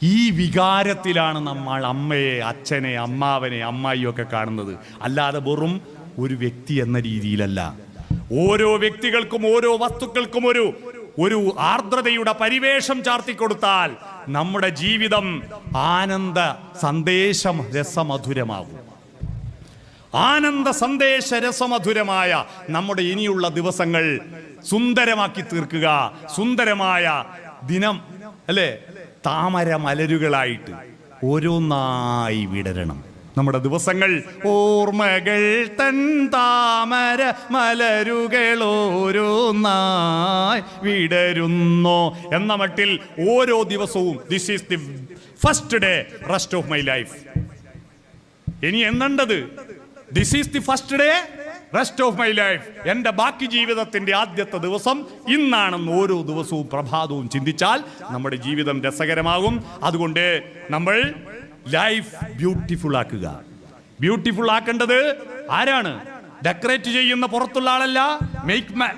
ഈ വികാരത്തിലാണ് നമ്മൾ അമ്മയെ, അച്ഛനെ, അമ്മാവനെ, അമ്മായിയൊക്കെ കാണുന്നത്. അല്ലാതെ വെറും ഒരു വ്യക്തി എന്ന രീതിയിലല്ല. ഓരോ വ്യക്തികൾക്കും ഓരോ വസ്തുക്കൾക്കും ഒരു ആർദ്രതയുടെ പരിവേഷം ചാർത്തിക്കൊടുത്താൽ നമ്മുടെ ജീവിതം ആനന്ദ സന്ദേശം രസമധുരമാകും. ആനന്ദ സന്ദേശ രസമധുരമായ നമ്മുടെ ഇനിയുള്ള ദിവസങ്ങൾ സുന്ദരമാക്കി തീർക്കുക. സുന്ദരമായ ദിനം, അല്ലേ? താമര മലരുകളായിട്ട് ഓരോന്നായി വിടരണം നമ്മുടെ ദിവസങ്ങൾ. ഓർമ്മകൾ തൻ താമര മലരുകൾ ഓരോന്നായി വിടരുന്നോ എന്ന മട്ടിൽ ഓരോ ദിവസവും this is the first day rest of my life. ഇനി എന്നുണ്ടത് this is the first day rest of my life, എൻ്റെ ബാക്കി ജീവിതത്തിൻ്റെ ആദ്യത്തെ ദിവസം ഇന്നാണെന്ന് ഓരോ ദിവസവും പ്രഭാതവും ചിന്തിച്ചാൽ നമ്മുടെ ജീവിതം രസകരമാകും. അതുകൊണ്ട് നമ്മൾ ലൈഫ് ബ്യൂട്ടിഫുൾ ആക്കുക. ബ്യൂട്ടിഫുൾ ആക്കേണ്ടത് ആരാണ്? ഡെക്കറേറ്റ് ചെയ്യുന്ന പുറത്തുള്ള ആളല്ല,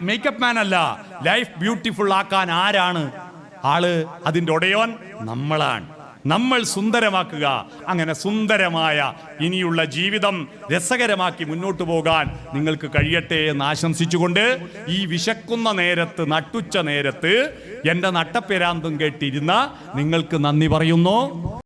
മേക്കപ്പ് മാൻ അല്ല. ലൈഫ് ബ്യൂട്ടിഫുൾ ആക്കാൻ ആരാണ് ആള്? അതിൻ്റെ ഉടയോൻ നമ്മളാണ്. നമ്മൾ സുന്ദരമാക്കുക. അങ്ങനെ സുന്ദരമായ ഇനിയുള്ള ജീവിതം രസകരമാക്കി മുന്നോട്ട് പോകാൻ നിങ്ങൾക്ക് കഴിയട്ടെ എന്ന് ആശംസിച്ചുകൊണ്ട് ഈ വിശക്കുന്ന നേരത്ത്, നട്ടുച്ച നേരത്ത് എൻ്റെ നട്ടപ്പെരാന്തും കേട്ടിരുന്ന നിങ്ങൾക്ക് നന്ദി പറയുന്നു.